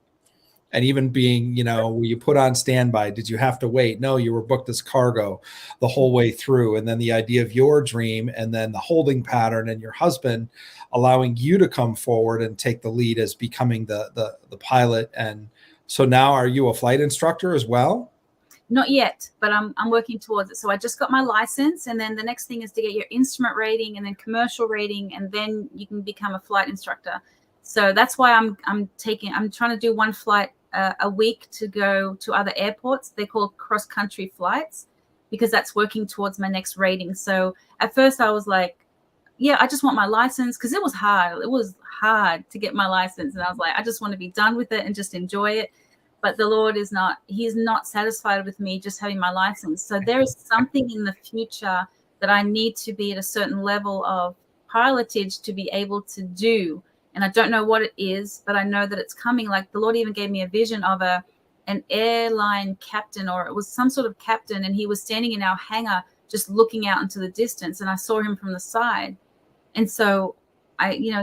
and even being, were you put on standby? Did you have to wait? No, you were booked as cargo the whole way through. And then the idea of your dream, and then the holding pattern, and your husband allowing you to come forward and take the lead as becoming the pilot. And so now, are you a flight instructor as well? Not yet, but I'm working towards it. So I just got my license, and then the next thing is to get your instrument rating, and then commercial rating, and then you can become a flight instructor. So that's why I'm trying to do one flight a week to go to other airports. They're called cross country flights, because that's working towards my next rating. So at first I was like, yeah, I just want my license, because it was hard. It was hard to get my license, and I was like, I just want to be done with it and just enjoy it. But the Lord is not, he's not satisfied with me just having my license. So there is something in the future that I need to be at a certain level of pilotage to be able to do. And I don't know what it is, but I know that it's coming. Like the Lord even gave me a vision of an airline captain, or it was some sort of captain. And he was standing in our hangar, just looking out into the distance. And I saw him from the side. And so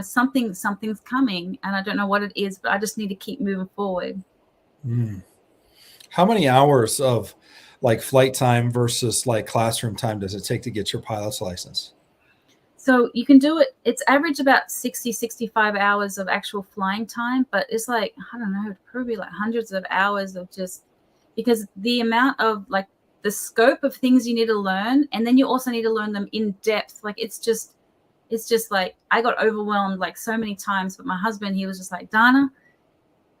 something's coming, and I don't know what it is, but I just need to keep moving forward. How many hours of like flight time versus like classroom time does it take to get your pilot's license? So you can do it. It's average about 60, 65 hours of actual flying time, but it's like, I don't know, probably like hundreds of hours of just, because the amount of like the scope of things you need to learn, and then you also need to learn them in depth. Like it's just like, I got overwhelmed like so many times, but my husband, he was just like, Donna,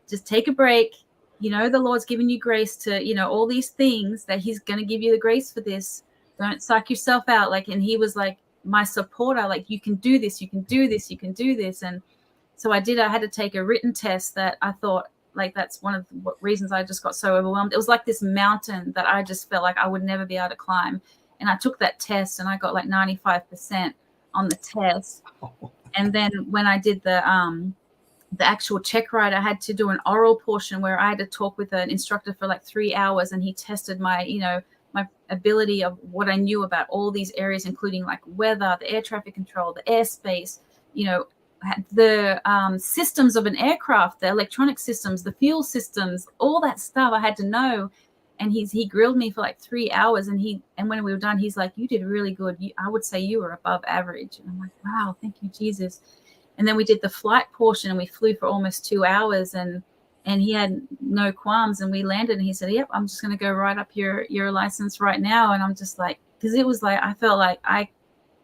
just take a break. The Lord's given you grace to, all these things that he's going to give you the grace for this. Don't psych yourself out. Like, and he was like my supporter, like, you can do this, you can do this, you can do this. And so I had to take a written test that I thought, like, that's one of the reasons I just got so overwhelmed. It was like this mountain that I just felt like I would never be able to climb. And I took that test, and I got like 95% on the test. And then when I did the actual check ride, I had to do an oral portion where I had to talk with an instructor for like 3 hours, and he tested my, my ability of what I knew about all these areas, including like weather, the air traffic control, the airspace, the systems of an aircraft, the electronic systems, the fuel systems, all that stuff I had to know. And he grilled me for like 3 hours, and when we were done, he's like, you did really good. I would say you were above average. And I'm like, wow, thank you, Jesus. And then we did the flight portion, and we flew for almost 2 hours, and he had no qualms, and we landed, and he said, yep, I'm just going to go write up your license right now. And I'm just like, because it was like, I felt like I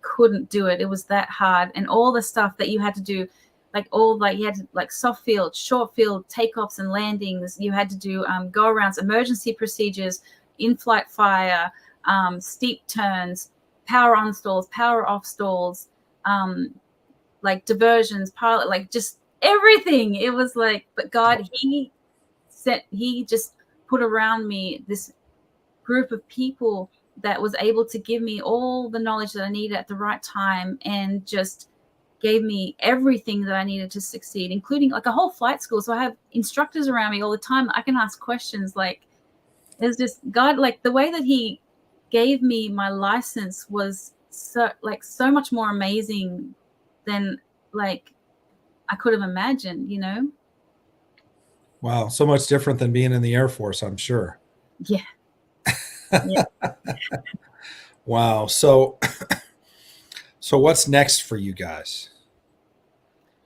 couldn't do it. It was that hard. And all the stuff that you had to do, you had to like soft field, short field, takeoffs and landings. You had to do go arounds, emergency procedures, in-flight fire, steep turns, power on stalls, power off stalls, like diversions, pilot, like just everything. It was like, but God, he just put around me this group of people that was able to give me all the knowledge that I needed at the right time, and just gave me everything that I needed to succeed, including like a whole flight school. So I have instructors around me all the time. I can ask questions. Like, it's just God, like the way that he gave me my license was so much more amazing than like I could have imagined, Wow. So much different than being in the Air Force, I'm sure. Yeah. Yeah. Wow. So what's next for you guys?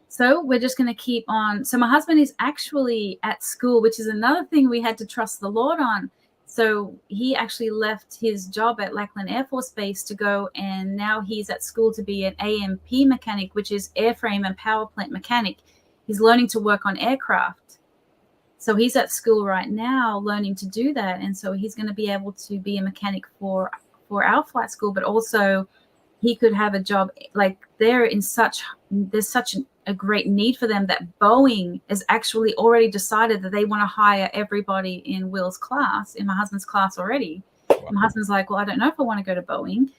So we're just going to keep on. So my husband is actually at school, which is another thing we had to trust the Lord on. So he actually left his job at Lackland Air Force Base to go, and now he's at school to be an AMP mechanic, which is airframe and power plant mechanic. He's learning to work on aircraft. So he's at school right now learning to do that. And so he's going to be able to be a mechanic for our flight school, but also he could have a job. Like there's such a great need for them that Boeing has actually already decided that they want to hire everybody in Will's class, in my husband's class already. Wow. My husband's like, well, I don't know if I want to go to Boeing.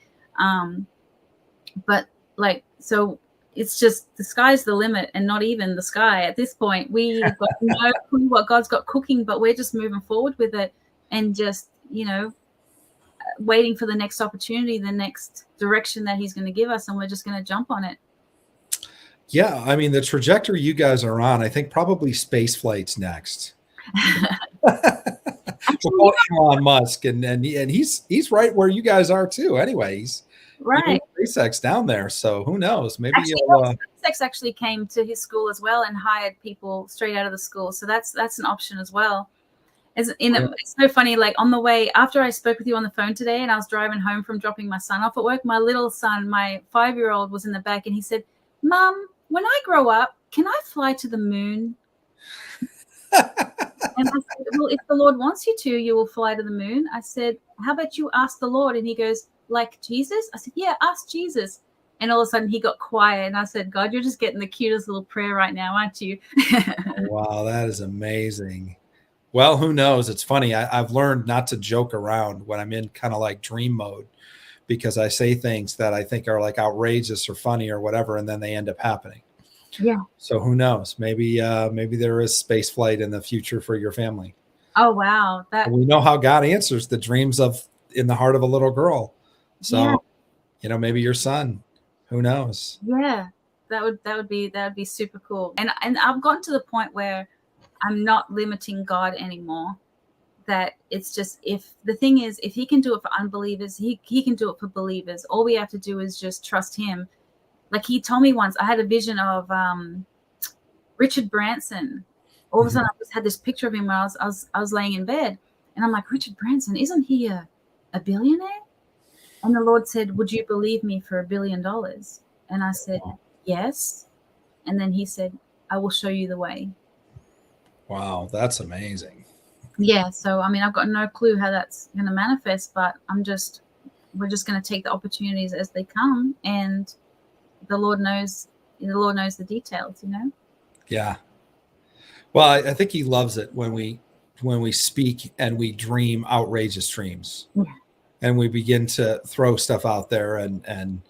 But like, so it's just the sky's the limit, and not even the sky at this point. We've got no clue what God's got cooking, but we're just moving forward with it, and just, waiting for the next opportunity, the next direction that he's going to give us, and we're just going to jump on it. Yeah, I mean, the trajectory you guys are on, I think probably space flight's next. Actually, Well, Elon Musk, and he's right where you guys are too. Anyway, he's right. doing SpaceX down there, so who knows? Maybe Actually, you'll. SpaceX actually came to his school as well and hired people straight out of the school. So that's an option as well. It's so funny. Like on the way after I spoke with you on the phone today, and I was driving home from dropping my son off at work, my little son, my 5-year-old, was in the back, and he said, "Mom, when I grow up, can I fly to the moon?" And I said, "Well, if the Lord wants you to, you will fly to the moon." I said, "How about you ask the Lord?" And he goes, "Like Jesus?" I said, "Yeah, ask Jesus." And all of a sudden he got quiet, and I said, "God, you're just getting the cutest little prayer right now, aren't you?" Wow, that is amazing. Well, who knows? It's funny. I've learned not to joke around when I'm in kind of like dream mode, because I say things that I think are like outrageous or funny or whatever, and then they end up happening. Yeah. So who knows? Maybe there is space flight in the future for your family. Oh, wow. We know how God answers the dreams of in the heart of a little girl. Yeah. So, maybe your son. Who knows? Yeah. That would be super cool. And I've gotten to the point where I'm not limiting God anymore. That it's just, if the thing is, if he can do it for unbelievers, he can do it for believers. All we have to do is just trust him. Like he told me once, I had a vision of Richard Branson. All of a sudden, I just had this picture of him when I was laying in bed, and I'm like, Richard Branson, isn't he a billionaire? And the Lord said, "Would you believe me for $1 billion?" And I said, "Yes." And then he said, "I will show you the way." Wow, that's amazing. Yeah. So I mean, I've got no clue how that's going to manifest, but we're just going to take the opportunities as they come, and the Lord knows. The Lord knows the details. Yeah. Well, I think he loves it when we speak and we dream outrageous dreams, Yeah. and we begin to throw stuff out there and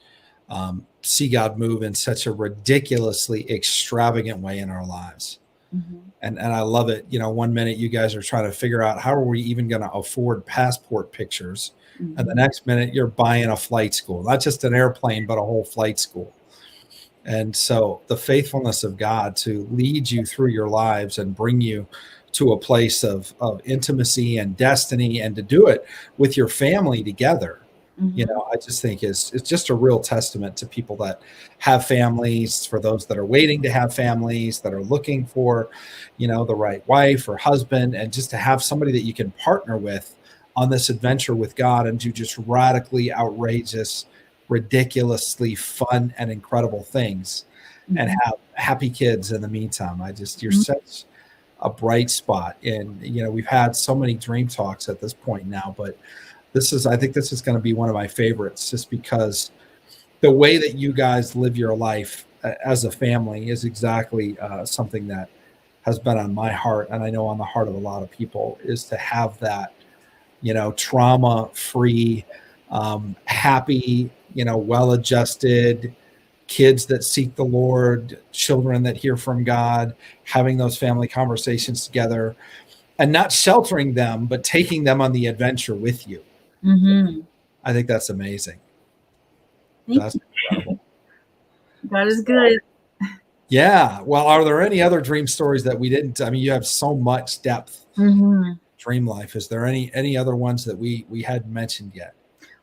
see God move in such a ridiculously extravagant way in our lives. Mm-hmm. And I love it. One minute you guys are trying to figure out how are we even going to afford passport pictures, Mm-hmm. and the next minute you're buying a flight school, not just an airplane, but a whole flight school. And so the faithfulness of God to lead you through your lives and bring you to a place of intimacy and destiny, and to do it with your family together, Mm-hmm. I just think it's just a real testament to people that have families, for those that are waiting to have families, that are looking for, the right wife or husband, and just to have somebody that you can partner with on this adventure with God and do just radically outrageous, ridiculously fun and incredible things, and Mm-hmm. have happy kids in the meantime. You're Mm-hmm. such a bright spot. And, we've had so many dream talks at this point now, but I think this is going to be one of my favorites, just because the way that you guys live your life as a family is exactly something that has been on my heart. And I know on the heart of a lot of people, is to have that, trauma free, happy, well adjusted kids that seek the Lord, children that hear from God, having those family conversations together, and not sheltering them, but taking them on the adventure with you. Mm-hmm. I think that's amazing. Thank That's you. incredible. God is good. Yeah. Well, are there any other dream stories that we didn't? I mean, you have so much depth. Mm-hmm. Dream life. Is there any other ones that we hadn't mentioned yet?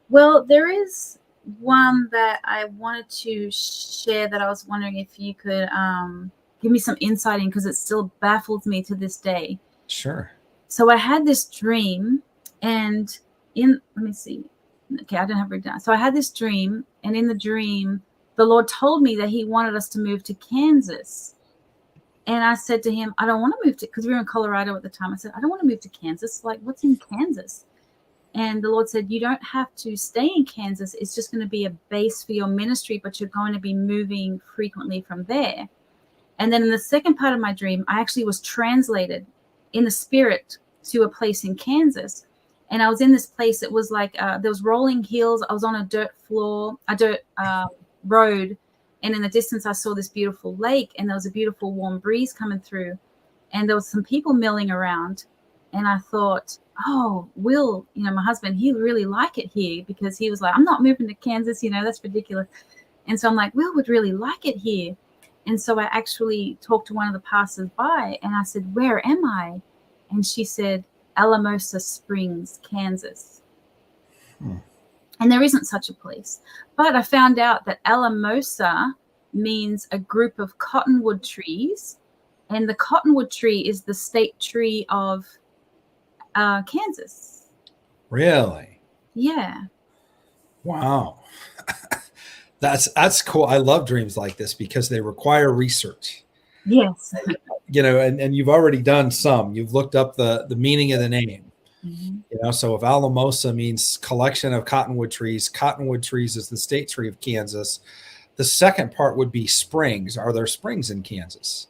Well, there is one that I wanted to share that I was wondering if you could give me some insight in, because it still baffles me to this day. Sure. So I had this dream, and let me see. Okay, I don't have it down. So I had this dream, and in the dream, the Lord told me that he wanted us to move to Kansas. And I said to him, I don't want to move to, because we were in Colorado at the time. I said, I don't want to move to Kansas. Like, what's in Kansas? And the Lord said, you don't have to stay in Kansas. It's just going to be a base for your ministry, but you're going to be moving frequently from there. And then in the second part of my dream, I actually was translated in the spirit to a place in Kansas. And I was in this place. It was like there was rolling hills. I was on a dirt road. And in the distance, I saw this beautiful lake, and there was a beautiful warm breeze coming through. And there was some people milling around. And I thought, oh, Will, my husband, he really like it here, because he was like, I'm not moving to Kansas, that's ridiculous. And so I'm like, Will would really like it here. And so I actually talked to one of the passers-by, and I said, where am I? and she said Alamosa Springs, Kansas. Hmm. And there isn't such a place. But I found out that Alamosa means a group of cottonwood trees, and the cottonwood tree is the state tree of Kansas. Really? Yeah. Wow. That's cool. I love dreams like this because they require research. Yes. And you've already done some. You've looked up the meaning of the name. Mm-hmm. So if Alamosa means collection of cottonwood trees is the state tree of Kansas. The second part would be springs. Are there springs in Kansas?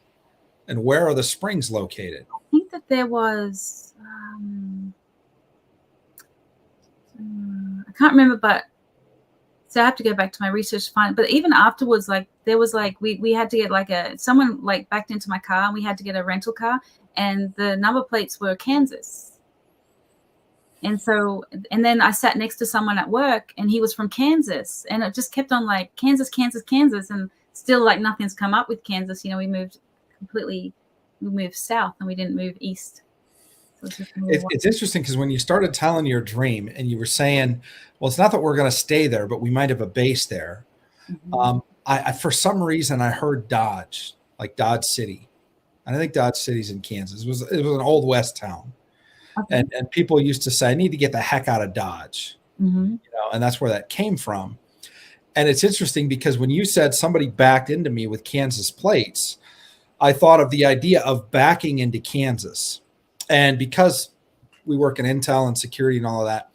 And where are the springs located? I think that there was, I can't remember, but so I have to go back to my research to find it. But even afterwards, like there was like, we had to get like someone like backed into my car and we had to get a rental car, and the number plates were Kansas. And so, and then I sat next to someone at work and he was from Kansas, and it just kept on like Kansas, Kansas, Kansas. And still like nothing's come up with Kansas. We moved south and we didn't move east. So it's interesting because when you started telling your dream and you were saying, well, it's not that we're going to stay there, but we might have a base there. Mm-hmm. I for some reason, I heard Dodge, like Dodge City. And I think Dodge City's in Kansas. It was an old West town. Okay. And people used to say, I need to get the heck out of Dodge. Mm-hmm. And that's where that came from. And it's interesting because when you said somebody backed into me with Kansas plates, I thought of the idea of backing into Kansas. And because we work in intel and security and all of that,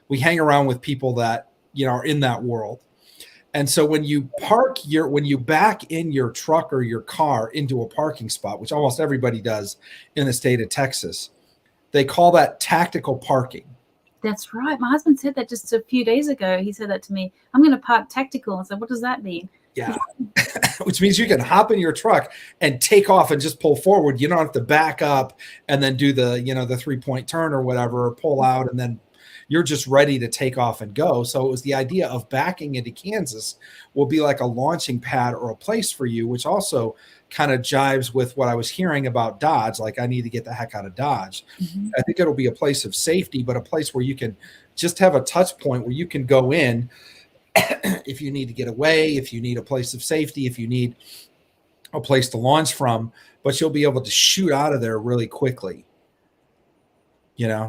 we hang around with people that, are in that world. And so when you back in your truck or your car into a parking spot, which almost everybody does in the state of Texas, they call that tactical parking. That's right. My husband said that just a few days ago. He said that to me. I'm going to park tactical. I said, what does that mean? Yeah. Which means you can hop in your truck and take off and just pull forward. You don't have to back up and then do the 3-point turn or whatever, or pull out, and then you're just ready to take off and go. So it was the idea of backing into Kansas will be like a launching pad or a place for you, which also kind of jives with what I was hearing about Dodge. Like, I need to get the heck out of Dodge. Mm-hmm. I think it'll be a place of safety, but a place where you can just have a touch point where you can go in if you need to get away, if you need a place of safety, if you need a place to launch from, but you'll be able to shoot out of there really quickly.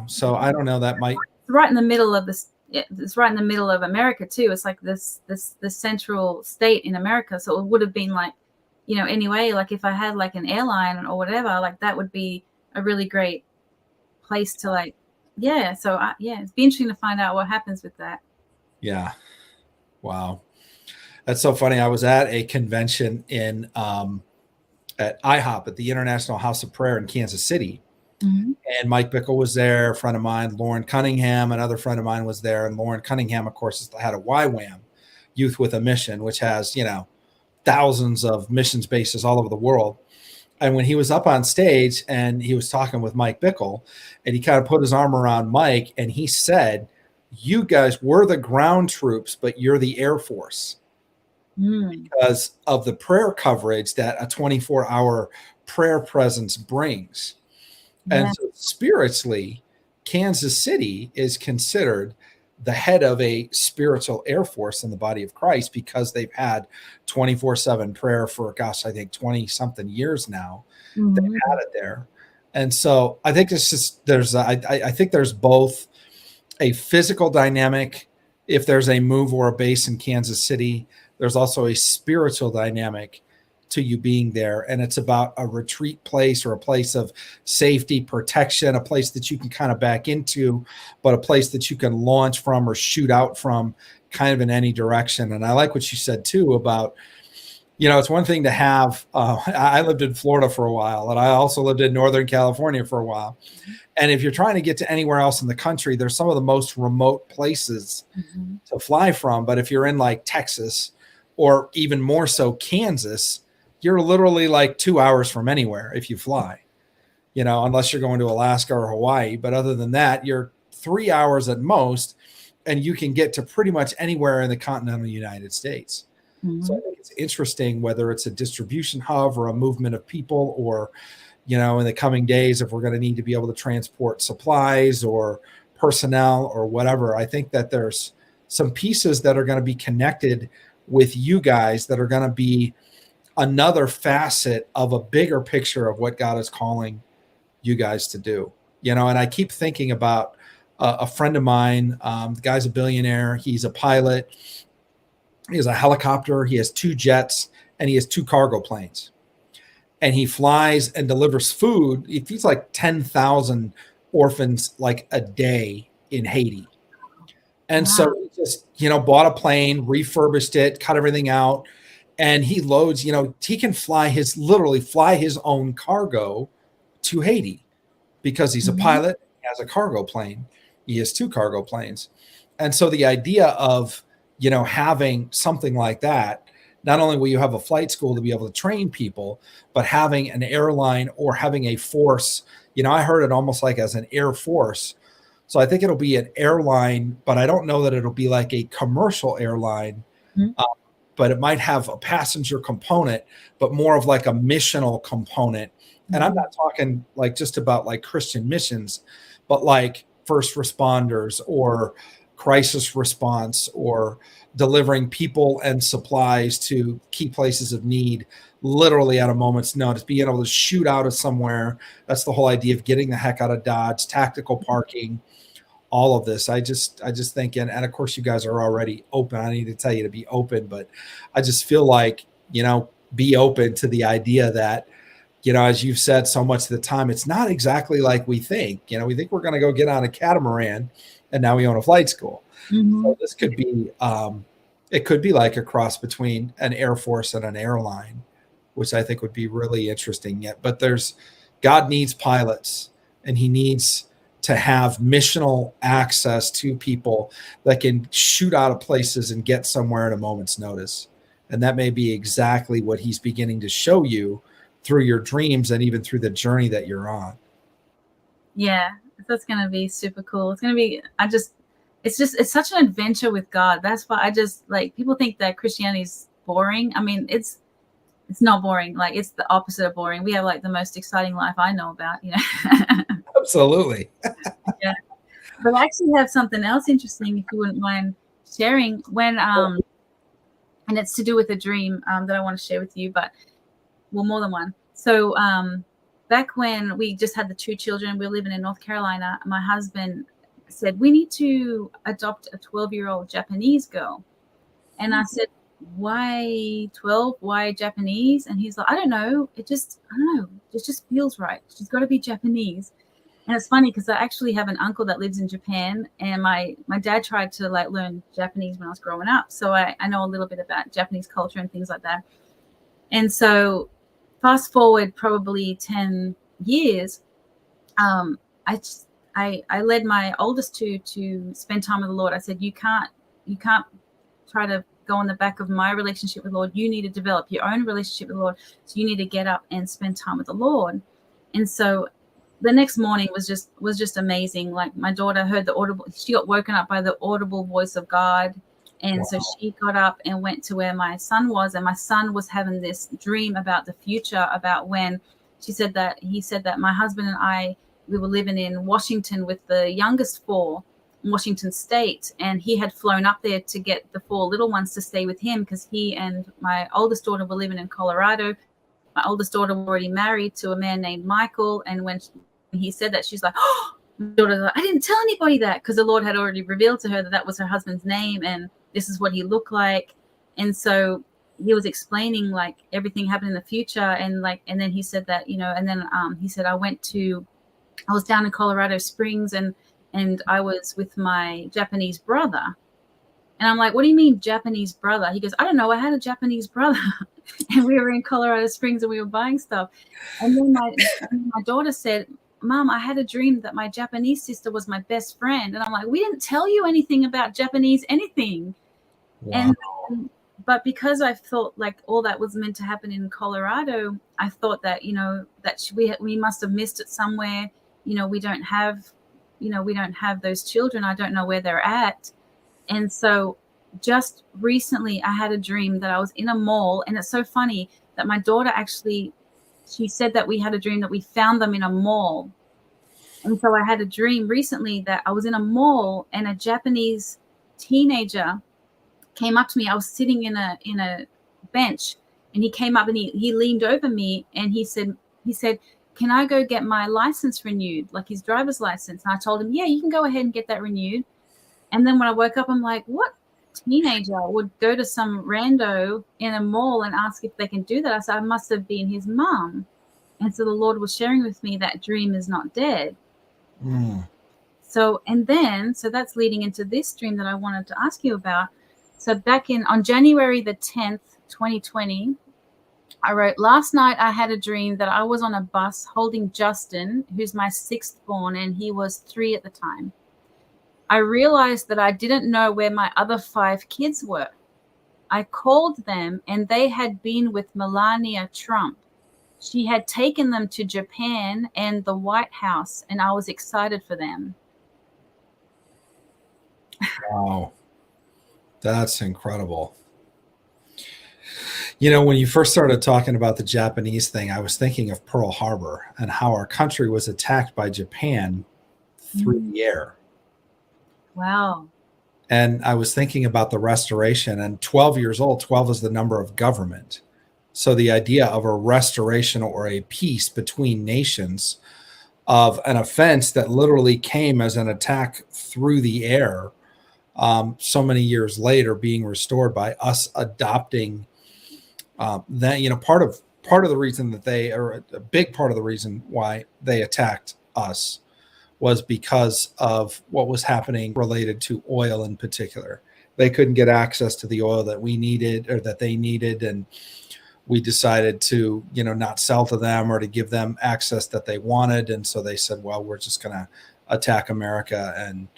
So I don't know, that might. It's right in the middle of this. It's right in the middle of America too. It's like this central state in America. So it would have been like, anyway, like if I had like an airline or whatever, like that would be a really great place to like, yeah. So it'd be interesting to find out what happens with that. Yeah. Wow. That's so funny. I was at a convention at IHOP at the International House of Prayer in Kansas City. Mm-hmm. And Mike Bickle was there, a friend of mine. Lauren Cunningham, another friend of mine, was there. And Lauren Cunningham, of course, has had a YWAM, Youth with a Mission, which has, thousands of missions bases all over the world. And when he was up on stage and he was talking with Mike Bickle, and he kind of put his arm around Mike and he said, you guys were the ground troops, but you're the Air Force. Because of the prayer coverage that a 24-hour prayer presence brings. Yeah. And so spiritually, Kansas City is considered the head of a spiritual Air Force in the body of Christ, because they've had 24/7 prayer for, I think 20 something years now. Mm-hmm. They've had it there. And so I think I think there's both a physical dynamic. If there's a move or a base in Kansas City, there's also a spiritual dynamic to you being there. And it's about a retreat place or a place of safety, protection, a place that you can kind of back into, but a place that you can launch from or shoot out from kind of in any direction. And I like what you said too about, it's one thing to have, I lived in Florida for a while, and I also lived in Northern California for a while. Mm-hmm. And if you're trying to get to anywhere else in the country, there's some of the most remote places mm-hmm. to fly from. But if you're in like Texas, or even more so Kansas, you're literally like 2 hours from anywhere if you fly, unless you're going to Alaska or Hawaii. But other than that, you're 3 hours at most, and you can get to pretty much anywhere in the continental United States. Mm-hmm. So I think think it's interesting, whether it's a distribution hub or a movement of people, or, you know, in the coming days, if we're going to need to be able to transport supplies or personnel or whatever. I think that there's some pieces that are going to be connected with you guys that are going to be another facet of a bigger picture of what God is calling you guys to do. You know, and I keep thinking about a friend of mine. The guy's a billionaire. He's a pilot. He has a helicopter. He has 2 jets, and he has 2 cargo planes. And he flies and delivers food. He feeds like 10,000 orphans like a day in Haiti. And Wow. so he just, you know, bought a plane, refurbished it, cut everything out, and he loads, you know, he can literally fly his own cargo to Haiti because he's a pilot, he has a cargo plane. He has 2 cargo planes. And so the idea of, you know, having something like that, not only will you have a flight school to be able to train people, but having an airline or having a force, you know, I heard it almost like as an air force. So I think it'll be an airline, but I don't know that it'll be like a commercial airline, but it might have a passenger component, but more of like a missional component. And I'm not talking like just about like Christian missions, but like first responders or crisis response or delivering people and supplies to key places of need, literally at a moment's notice, being able to shoot out of somewhere. That's the whole idea of getting the heck out of Dodge, tactical parking, all of this. I just think, and of course you guys are already open. I need to tell you to be open, but I just feel like, you know, be open to the idea that, you know, as you've said so much of the time, it's not exactly like we think. You know, we think we're going to go get on a catamaran, and now we own a flight school. So this could be, it could be like a cross between an Air Force and an airline, which I think would be really interesting. Yet, but God needs pilots, and He needs to have missional access to people that can shoot out of places and get somewhere at a moment's notice. And that may be exactly what He's beginning to show you through your dreams and even through the journey that you're on. Yeah, that's going to be super cool. It's going to be, it's such an adventure with God. That's why I just like, people think that Christianity is boring. I mean, it's not boring. Like, it's the opposite of boring. We have like the most exciting life I know about, you know. Absolutely. Yeah. But I actually have something else interesting, if you wouldn't mind sharing, and it's to do with a dream that I want to share with you, but well, more than one. So back when we just had the 2 children, we were living in North Carolina, my husband said, we need to adopt a 12-year-old Japanese girl. And I said, why 12? Why Japanese? And he's like, I don't know. I don't know. It just feels right. She's got to be Japanese. And it's funny because I actually have an uncle that lives in Japan, and my dad tried to like learn Japanese when I was growing up. So I know a little bit about Japanese culture and things like that. And so fast forward probably 10 years, I led my oldest 2 to spend time with the Lord. I said, you can't try to go on the back of my relationship with the Lord. You need to develop your own relationship with the Lord. So you need to get up and spend time with the Lord. And so the next morning was just amazing. Like, my daughter heard she got woken up by the audible voice of God. And so she got up and went to where my son was, and my son was having this dream about the future, about when he said that my husband and I, we were living in Washington with the youngest 4 in Washington State, and he had flown up there to get the 4 little ones to stay with him because he and my oldest daughter were living in Colorado. My oldest daughter was already married to a man named Michael, and when he said that, she's like, oh, my daughter's like, I didn't tell anybody that, because the Lord had already revealed to her that was her husband's name, and this is what he looked like. And so he was explaining like everything happened in the future, and then he said that, you know, and then he said, I was down in Colorado Springs, and I was with my Japanese brother. And I'm like, what do you mean Japanese brother? He goes, I don't know, I had a Japanese brother. And we were in Colorado Springs and we were buying stuff. And then my daughter said, Mom, I had a dream that my Japanese sister was my best friend. And I'm like, we didn't tell you anything about Japanese anything. Wow. But because I thought like all that was meant to happen in Colorado, I thought that, you know, that we must have missed it somewhere. You know, we don't have those children. I don't know where they're at. And so just recently I had a dream that I was in a mall, and it's so funny that my daughter actually, she said that we had a dream that we found them in a mall. And so I had a dream recently that I was in a mall and a Japanese teenager came up to me. I was sitting in a bench, and he came up and he leaned over me and he said, "Can I go get my license renewed, like his driver's license?" And I told him, "Yeah, you can go ahead and get that renewed." And then when I woke up, I'm like, what teenager would go to some rando in a mall and ask if they can do that? I said, I must have been his mom. And so the Lord was sharing with me that dream is not dead. Mm. So that's leading into this dream that I wanted to ask you about. So back on January the 10th, 2020, I wrote, last night I had a dream that I was on a bus holding Justin, who's my sixth born, and he was 3 at the time. I realized that I didn't know where my other 5 kids were. I called them, and they had been with Melania Trump. She had taken them to Japan and the White House, and I was excited for them. Wow. That's incredible. You know, when you first started talking about the Japanese thing, I was thinking of Pearl Harbor and how our country was attacked by Japan through the air. Wow. And I was thinking about the restoration, and 12 years old, 12 is the number of government. So the idea of a restoration or a peace between nations of an offense that literally came as an attack through the air, so many years later, being restored by us adopting that, you know, part of the reason that they are a big part of the reason why they attacked us was because of what was happening related to oil in particular. They couldn't get access to the oil that we needed or that they needed. And we decided to, you know, not sell to them or to give them access that they wanted. And so they said, well, we're just going to attack America and,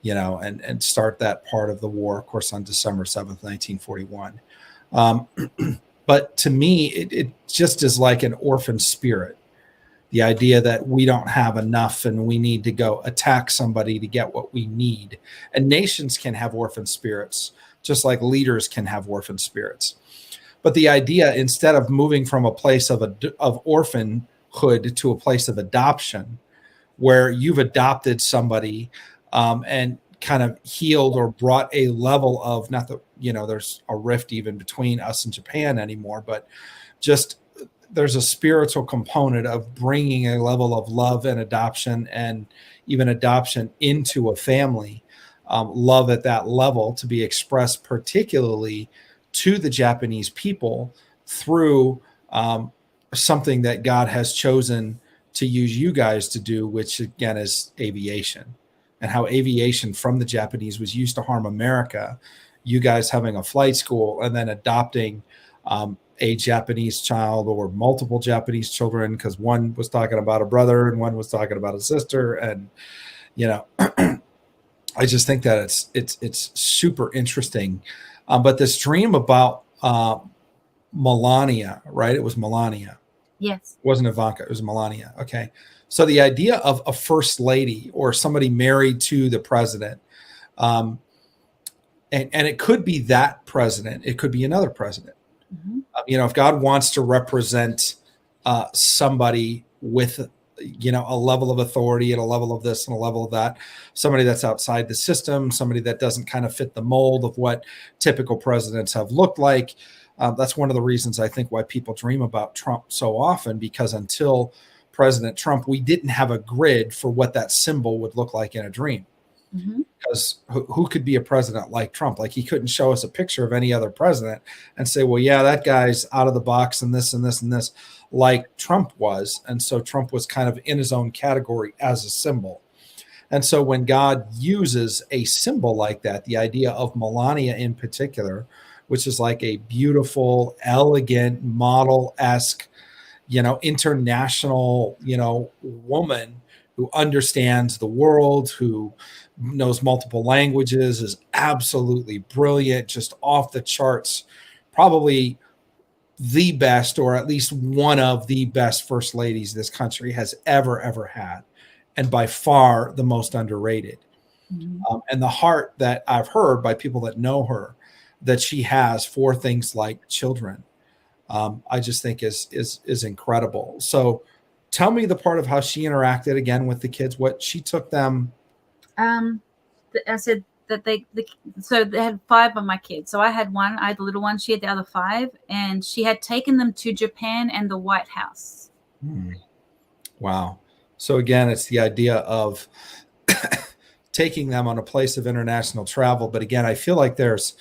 you know, and start that part of the war, of course, on December 7th, 1941. But to me, it just is like an orphan spirit. The idea that we don't have enough and we need to go attack somebody to get what we need. And nations can have orphan spirits, just like leaders can have orphan spirits. But the idea, instead of moving from a place of orphanhood to a place of adoption, where you've adopted somebody and kind of healed or brought a level of, not that, you know, there's a rift even between us and Japan anymore, but just there's a spiritual component of bringing a level of love and adoption, and even adoption into a family, love at that level to be expressed particularly to the Japanese people through something that God has chosen to use you guys to do, which again is aviation, and how aviation from the Japanese was used to harm America. You guys having a flight school and then adopting a Japanese child or multiple Japanese children, because one was talking about a brother and one was talking about a sister. And, you know, I just think that it's super interesting. But this dream about Melania, right? It was Melania. Yes. It wasn't Ivanka. It was Melania. Okay. So the idea of a first lady or somebody married to the president, and it could be that president. It could be another president. Mm-hmm. You know, if God wants to represent somebody with, you know, a level of authority and a level of this and a level of that, somebody that's outside the system, somebody that doesn't kind of fit the mold of what typical presidents have looked like. That's one of the reasons I think why people dream about Trump so often, because until President Trump, we didn't have a grid for what that symbol would look like in a dream. Mm-hmm. Because who could be a president like Trump? Like, he couldn't show us a picture of any other president and say, well, yeah, that guy's out of the box and this and this and this, like Trump was. And so Trump was kind of in his own category as a symbol. And so when God uses a symbol like that, the idea of Melania in particular, which is like a beautiful, elegant, model-esque, you know, international, you know, woman who understands the world, who knows multiple languages, is absolutely brilliant, just off the charts, probably the best, or at least one of the best first ladies this country has ever had, and by far the most underrated. Mhm. And the heart that I've heard by people that know her that she has for things like children, I just think is incredible. So tell me the part of how she interacted again with the kids, what she took them. Um, I said that so they had 5 of my kids. So I had one, I had the little one, she had the other 5, and she had taken them to Japan and the White House. Wow. So again, it's the idea of taking them on a place of international travel. But again, I feel like there's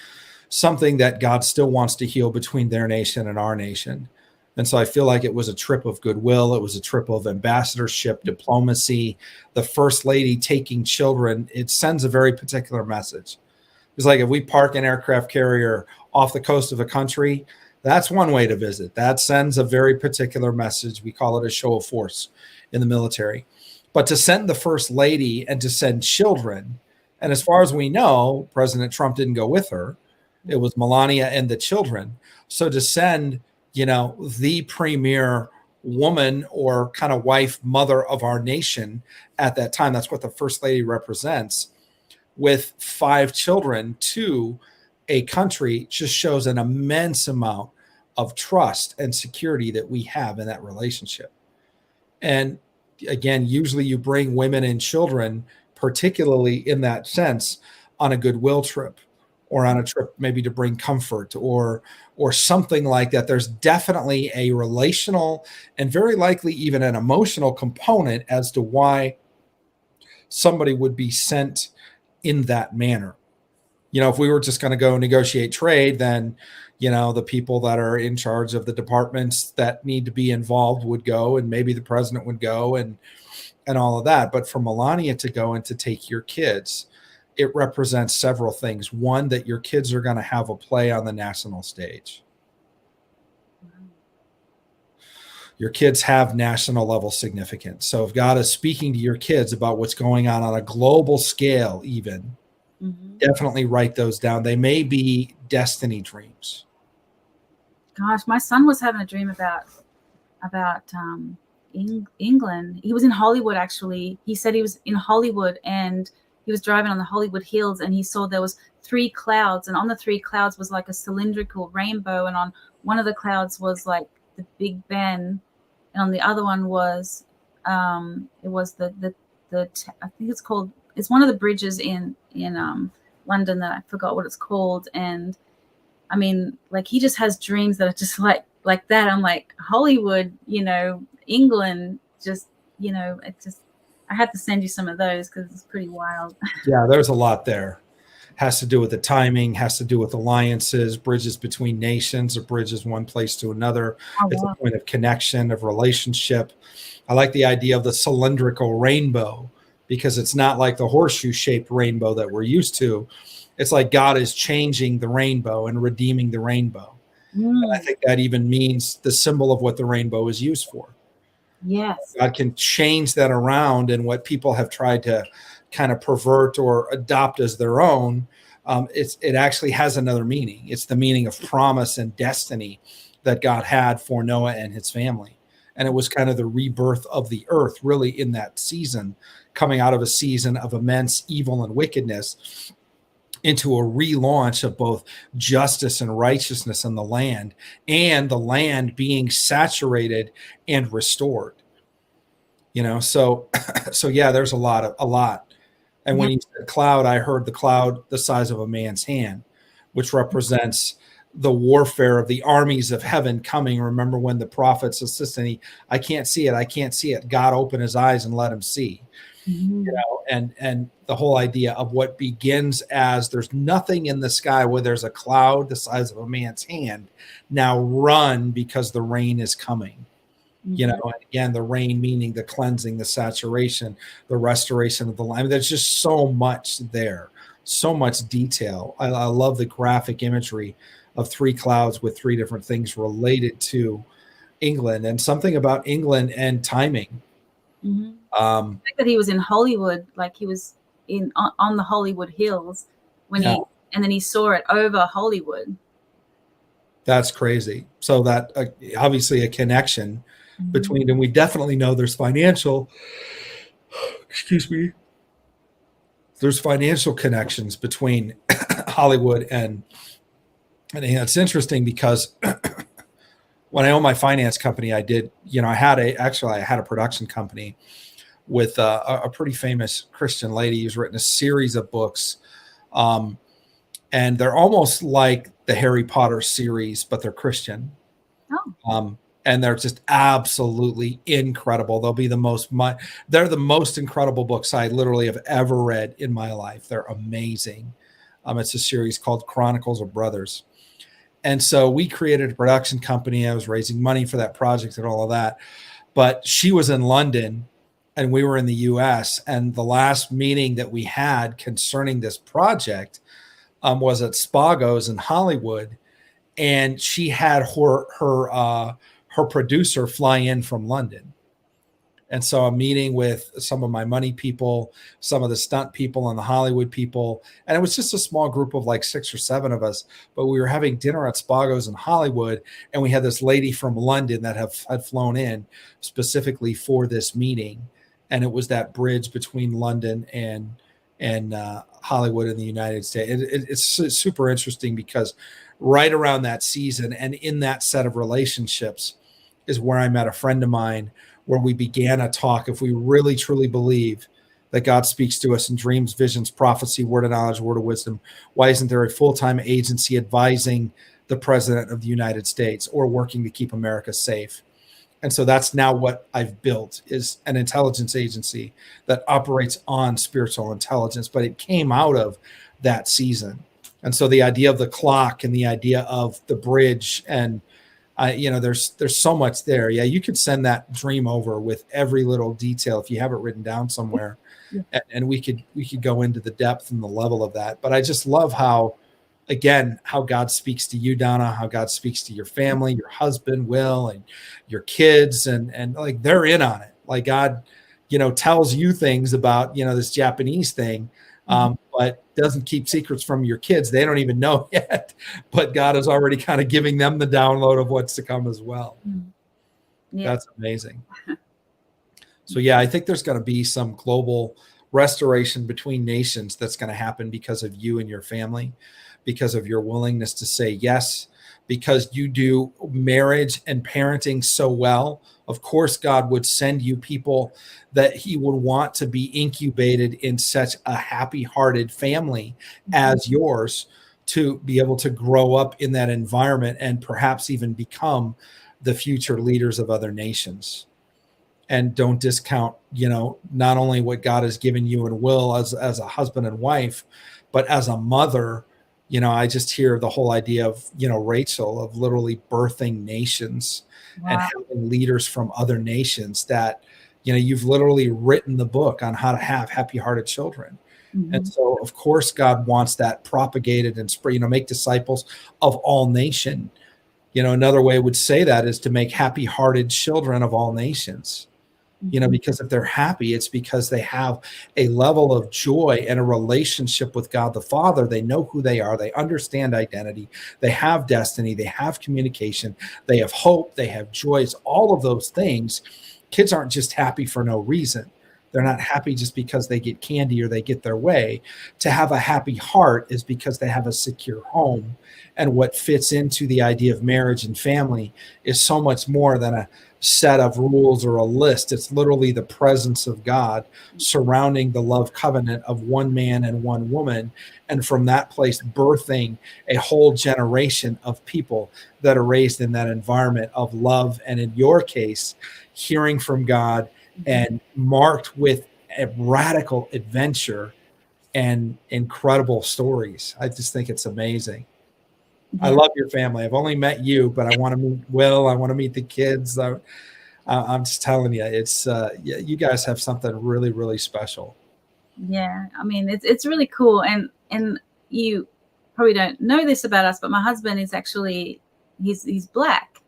something that God still wants to heal between their nation and our nation. And so I feel like it was a trip of goodwill. It was a trip of ambassadorship, diplomacy. The first lady taking children, it sends a very particular message. It's like if we park an aircraft carrier off the coast of a country, that's one way to visit. That sends a very particular message. We call it a show of force in the military. But to send the first lady and to send children, and as far as we know, President Trump didn't go with her. It was Melania and the children. So to send, the premier woman or kind of wife, mother of our nation at that time, that's what the first lady represents, with 5 children to a country just shows an immense amount of trust and security that we have in that relationship. And again, usually you bring women and children, particularly in that sense, on a goodwill trip or on a trip maybe to bring comfort or something like that. There's definitely a relational and very likely even an emotional component as to why somebody would be sent in that manner. If we were just going to go negotiate trade, then, the people that are in charge of the departments that need to be involved would go, and maybe the president would go and all of that. But for Melania to go and to take your kids, it represents several things. One, that your kids are going to have a play on the national stage. Your kids have national level significance. So if God is speaking to your kids about what's going on a global scale, even, definitely write those down. They may be destiny dreams. Gosh, my son was having a dream about England. He was in Hollywood, actually. He said he was in Hollywood and he was driving on the Hollywood Hills and he saw there was 3 clouds, and on the 3 clouds was like a cylindrical rainbow, and on one of the clouds was like the Big Ben, and on the other one was it was the I think it's one of the bridges in London that I forgot what it's called. And I mean, like, he just has dreams that are just like that. I'm like, Hollywood, England, just, I have to send you some of those because it's pretty wild. Yeah, there's a lot there. Has to do with the timing, has to do with alliances, bridges between nations, or bridges one place to another. Oh, It's wow. a point of connection, of relationship. I like the idea of the cylindrical rainbow because it's not like the horseshoe-shaped rainbow that we're used to. It's like God is changing the rainbow and redeeming the rainbow. And I think that even means the symbol of what the rainbow is used for. Yes. God can change that around, and what people have tried to kind of pervert or adopt as their own, it actually has another meaning. It's the meaning of promise and destiny that God had for Noah and his family. And it was kind of the rebirth of the earth, really, in that season, coming out of a season of immense evil and wickedness into a relaunch of both justice and righteousness in the land, and the land being saturated and restored. So yeah, there's a lot. And when you said cloud, I heard the cloud the size of a man's hand, which represents the warfare of the armies of heaven coming. Remember when the prophets assisted, I can't see it. God opened his eyes and let him see. And the whole idea of what begins as there's nothing in the sky, where there's a cloud the size of a man's hand, now run because the rain is coming. And again, the rain meaning the cleansing, the saturation, the restoration of the land. There's just so much there, so much detail. I love the graphic imagery of 3 clouds with 3 different things related to England, and something about England and timing. The fact that he was in Hollywood, like he was on the Hollywood Hills and then he saw it over Hollywood. That's crazy. So that obviously a connection between, and we definitely know there's financial there's financial connections between Hollywood and it's interesting because when I owned my finance company, I did, I had a production company with a pretty famous Christian lady who's written a series of books. And they're almost like the Harry Potter series, but they're Christian. Oh. And they're just absolutely incredible. They're the most incredible books I literally have ever read in my life. They're amazing. It's a series called Chronicles of Brothers. And so we created a production company. I was raising money for that project and all of that. But she was in London and we were in the US. And the last meeting that we had concerning this project was at Spago's in Hollywood. And she had her producer fly in from London. And so I'm meeting with some of my money people, some of the stunt people and the Hollywood people. And it was just a small group of like 6 or 7 of us, but we were having dinner at Spago's in Hollywood. And we had this lady from London that had flown in specifically for this meeting. And it was that bridge between London and Hollywood in the United States. It's super interesting because right around that season and in that set of relationships is where I met a friend of mine, where we began a talk. If we really truly believe that God speaks to us in dreams, visions, prophecy, word of knowledge, word of wisdom, why isn't there a full-time agency advising the president of the United States or working to keep America safe? And so that's now what I've built, is an intelligence agency that operates on spiritual intelligence, but it came out of that season. And so the idea of the clock and the idea of the bridge and there's so much there. Yeah, you could send that dream over with every little detail if you have it written down somewhere, and we could go into the depth and the level of that. But I just love how God speaks to you, Donna, how God speaks to your family, your husband, Will, and your kids, and like they're in on it. Like God, tells you things about this Japanese thing. But doesn't keep secrets from your kids. They don't even know yet, but God is already kind of giving them the download of what's to come as well. Yeah. That's amazing. So yeah, I think there's going to be some global restoration between nations that's going to happen because of you and your family, because of your willingness to say yes, because you do marriage and parenting so well. Of course, God would send you people that he would want to be incubated in such a happy-hearted family as yours, to be able to grow up in that environment and perhaps even become the future leaders of other nations. And don't discount, not only what God has given you and Will as a husband and wife, but as a mother. I just hear the whole idea of, Rachel, of literally birthing nations. Wow. And having leaders from other nations that, you've literally written the book on how to have happy-hearted children. Mm-hmm. And so, of course, God wants that propagated and spread, make disciples of all nation. Another way I would say that is to make happy-hearted children of all nations. Because if they're happy, it's because they have a level of joy and a relationship with God the Father. They know who they are. They understand identity. They have destiny. They have communication. They have hope. They have joys. All of those things. Kids aren't just happy for no reason. They're not happy just because they get candy or they get their way. To have a happy heart is because they have a secure home. And what fits into the idea of marriage and family is so much more than a set of rules or a list. It's literally the presence of God surrounding the love covenant of one man and one woman. And from that place, birthing a whole generation of people that are raised in that environment of love. And in your case, hearing from God and marked with a radical adventure and incredible stories. I just think it's amazing. Yeah. I love your family. I've only met you, but I want to meet Will. I want to meet the kids. I'm just telling you, it's you guys have something really, really special. Yeah, I mean, it's really cool, and you probably don't know this about us, but my husband is actually he's black,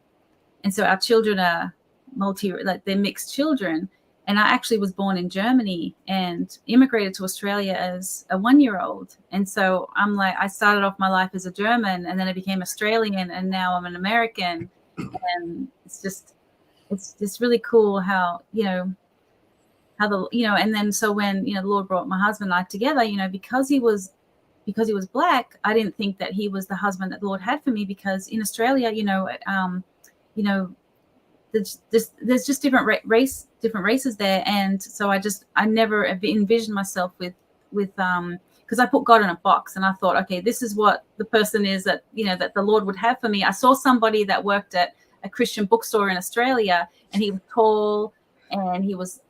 and so our children are they're mixed children. And I actually was born in Germany and immigrated to Australia as a 1-year-old. And so I'm like, I started off my life as a German, and then I became Australian, and now I'm an American. And it's just really cool how, how the, and then so when, the Lord brought my husband and I together, because he was black, I didn't think that he was the husband that the Lord had for me, because in Australia, you know, there's just different races there, and so I never envisioned myself with because I put God in a box, and I thought, okay, this is what the person is that that the Lord would have for me. I saw somebody that worked at a Christian bookstore in Australia, and he was tall, and he was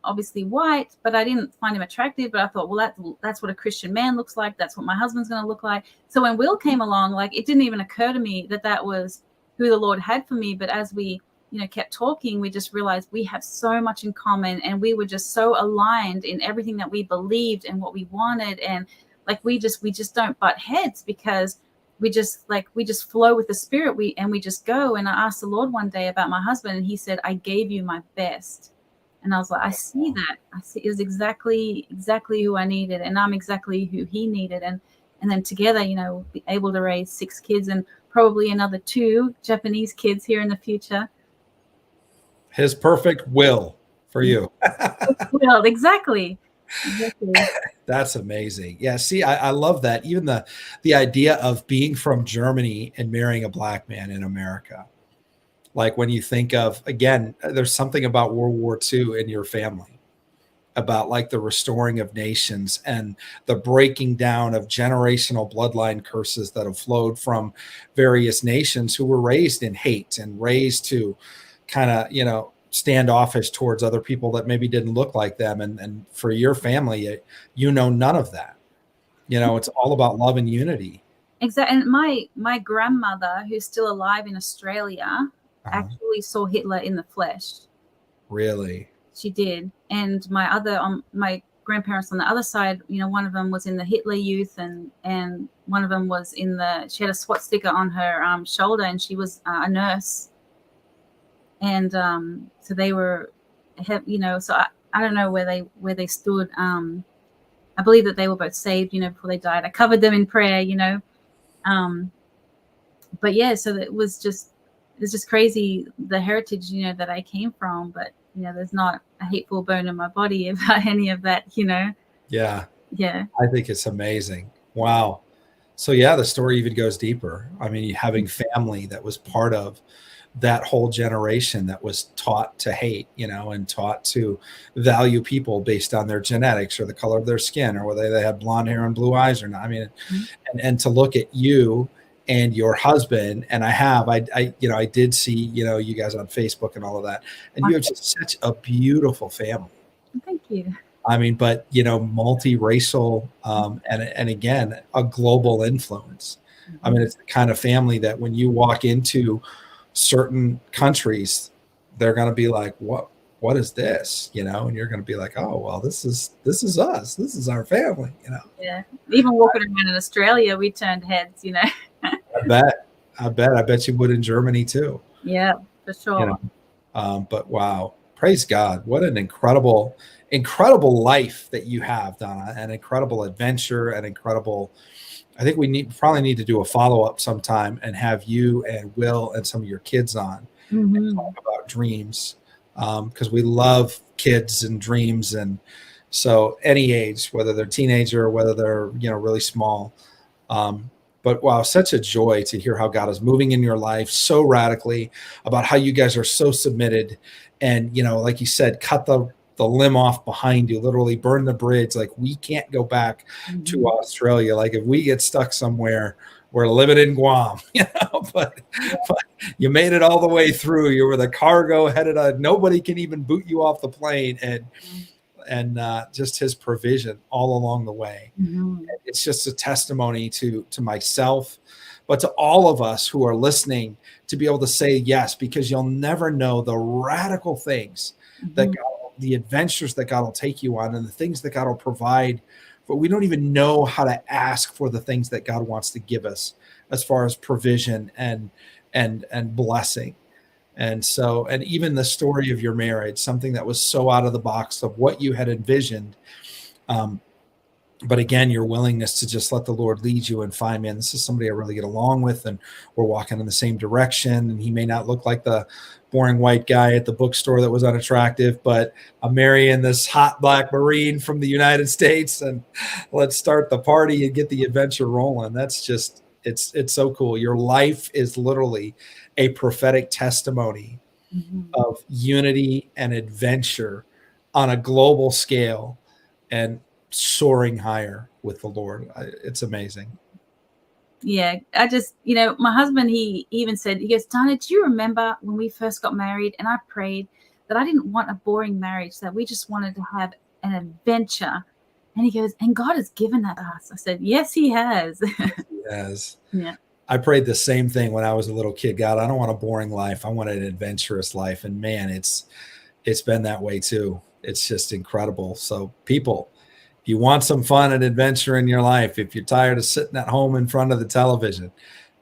obviously white, but I didn't find him attractive. But I thought, well, that's what a Christian man looks like. That's what my husband's going to look like. So when Will came along, like, it didn't even occur to me that was who the Lord had for me. But as we kept talking, we just realized we have so much in common, and we were just so aligned in everything that we believed and what we wanted. And like, we just don't butt heads, because we just flow with the Spirit. We just go. And I asked the Lord one day about my husband, and he said, I gave you my best. And I was like, I see that. I see it was exactly who I needed, and I'm exactly who he needed. And then together, be able to raise 6 kids, and probably another 2 Japanese kids here in the future. His perfect will for you. Well, exactly. That's amazing. Yeah. See, I love that. Even the idea of being from Germany and marrying a black man in America. Like, when you think of, again, there's something about World War II in your family, about like the restoring of nations and the breaking down of generational bloodline curses that have flowed from various nations who were raised in hate and raised to kind of, standoffish towards other people that maybe didn't look like them. And for your family, none of that. It's all about love and unity. Exactly. And my grandmother, who's still alive in Australia, actually saw Hitler in the flesh. Really? She did. And my grandparents on the other side, one of them was in the Hitler Youth, and one of them was she had a SWAT sticker on her shoulder, and she was a nurse. And so they were, so I don't know where they stood. I believe that they were both saved, before they died. I covered them in prayer, but yeah, so it was just crazy, the heritage, that I came from. But there's not a hateful bone in my body about any of that, Yeah. Yeah. I think it's amazing. Wow. So yeah, the story even goes deeper. I mean, having family that was part of that whole generation that was taught to hate, and taught to value people based on their genetics or the color of their skin, or whether they had blonde hair and blue eyes or not. I mean, and to look at you and your husband, and I did see, you guys on Facebook and all of that, and you have just such a beautiful family. Thank you. I mean, but multiracial, and again, a global influence. I mean, it's the kind of family that when you walk into certain countries, they're going to be like, what is this? And you're going to be like, oh, well, this is us. This is our family, Yeah. Even walking around in Australia, we turned heads, I bet you would in Germany too. Yeah, for sure. But wow, praise God. What an incredible life that you have, Donna, an incredible adventure, an incredible, I think we probably need to do a follow-up sometime and have you and Will and some of your kids on and talk about dreams, because we love kids and dreams. And so any age, whether they're teenager or whether they're really small. But wow, such a joy to hear how God is moving in your life so radically, about how you guys are so submitted, and like you said, cut the limb off behind you, literally burn the bridge. Like, we can't go back to Australia. Like, if we get stuck somewhere, we're living in Guam, but you made it all the way through. You were the cargo headed on. Nobody can even boot you off the plane. And just his provision all along the way. It's just a testimony to myself, but to all of us who are listening, to be able to say yes, because you'll never know the radical things that God, the adventures that God will take you on, and the things that God will provide. But we don't even know how to ask for the things that God wants to give us as far as provision and blessing. And so, and even the story of your marriage, something that was so out of the box of what you had envisioned. But again, your willingness to just let the Lord lead you and find, man, this is somebody I really get along with, and we're walking in the same direction. And he may not look like the boring white guy at the bookstore that was unattractive, but I'm marrying this hot black Marine from the United States, and let's start the party and get the adventure rolling. That's just, it's so cool. Your life is literally a prophetic testimony of unity and adventure on a global scale, and soaring higher with the Lord. It's amazing. Yeah, I just, my husband, he even said, he goes, Donna, do you remember when we first got married and I prayed that I didn't want a boring marriage, that we just wanted to have an adventure? And he goes, and God has given that to us. I said, yes, he has. Yes. Yeah. I prayed the same thing when I was a little kid. God, I don't want a boring life. I want an adventurous life. And man, it's been that way too. It's just incredible. So people, if you want some fun and adventure in your life, if you're tired of sitting at home in front of the television,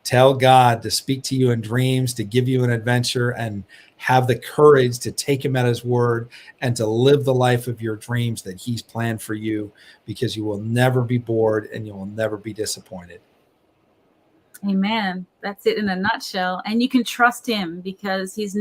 tell God to speak to you in dreams, to give you an adventure, and have the courage to take him at his word and to live the life of your dreams that he's planned for you, because you will never be bored and you will never be disappointed. Amen. That's it in a nutshell. And you can trust him, because he's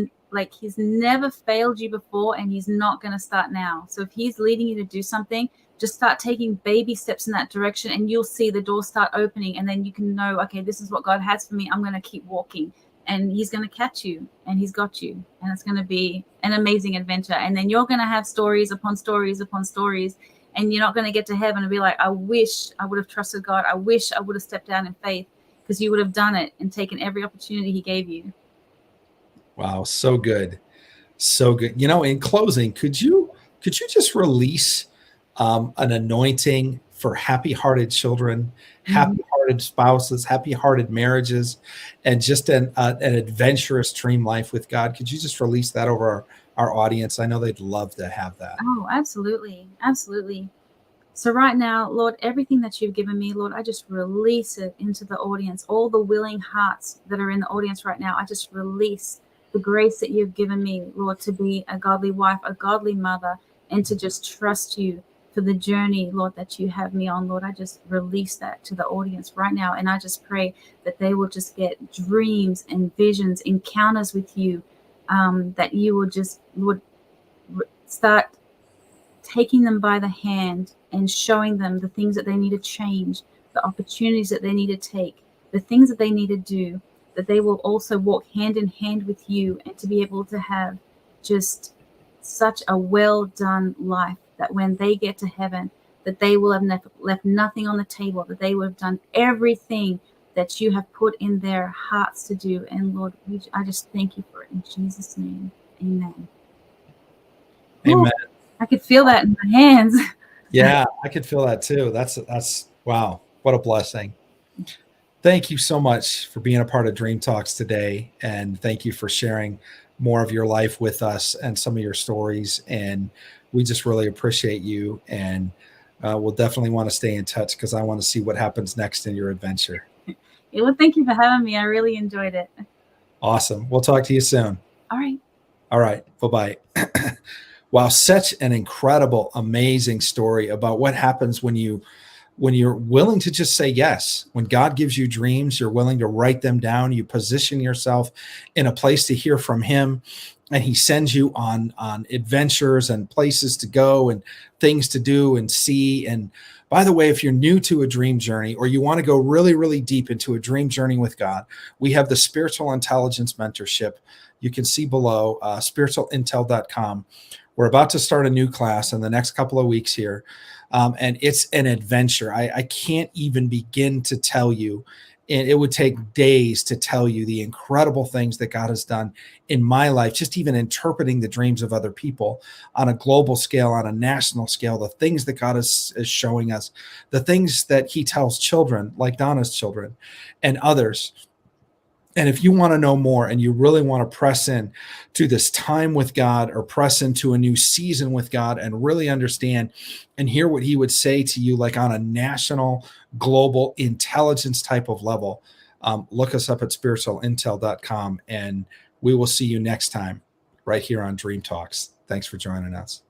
never failed you before, and he's not going to start now. So if he's leading you to do something, just start taking baby steps in that direction, and you'll see the doors start opening. And then you can know, okay, this is what God has for me. I'm going to keep walking, and he's going to catch you, and he's got you. And it's going to be an amazing adventure. And then you're going to have stories upon stories upon stories. And you're not going to get to heaven and be like, I wish I would have trusted God. I wish I would have stepped out in faith, because you would have done it and taken every opportunity he gave you. Wow. So good. So good. In closing, could you just release an anointing for happy-hearted children, happy-hearted spouses, happy-hearted marriages, and just an adventurous dream life with God? Could you just release that over our audience? I know they'd love to have that. Oh, absolutely. Absolutely. So right now, Lord, everything that you've given me, Lord, I just release it into the audience. All the willing hearts that are in the audience right now, I just release the grace that you've given me, Lord, to be a godly wife, a godly mother, and to just trust you for the journey, Lord, that you have me on. Lord, I just release that to the audience right now. And I just pray that they will just get dreams and visions, encounters with you, that you will just would start taking them by the hand and showing them the things that they need to change, the opportunities that they need to take, the things that they need to do, that they will also walk hand in hand with you, and to be able to have just such a well done life, that when they get to heaven, that they will have left nothing on the table, that they will have done everything that you have put in their hearts to do. And Lord, I just thank you for it in Jesus' name. Amen. Amen. Ooh, I could feel that in my hands. Yeah, I could feel that too. That's wow. What a blessing. Thank you so much for being a part of Dream Talks today. And thank you for sharing more of your life with us and some of your stories. And we just really appreciate you. And we'll definitely want to stay in touch, because I want to see what happens next in your adventure. Yeah, well, thank you for having me. I really enjoyed it. Awesome. We'll talk to you soon. All right. All right. Bye-bye. Wow. Such an incredible, amazing story about what happens when you're willing to just say yes. When God gives you dreams, you're willing to write them down. You position yourself in a place to hear from him, and he sends you on adventures and places to go and things to do and see. And by the way, if you're new to a dream journey, or you want to go really, really deep into a dream journey with God, we have the Spiritual Intelligence Mentorship. You can see below, spiritualintel.com. We're about to start a new class in the next couple of weeks here. And it's an adventure. I can't even begin to tell you, and it would take days to tell you the incredible things that God has done in my life, just even interpreting the dreams of other people on a global scale, on a national scale, the things that God is showing us, the things that he tells children like Donna's children and others. And if you want to know more, and you really want to press in to this time with God, or press into a new season with God, and really understand and hear what he would say to you, like on a national, global intelligence type of level, look us up at spiritualintel.com, and we will see you next time right here on Dream Talks. Thanks for joining us.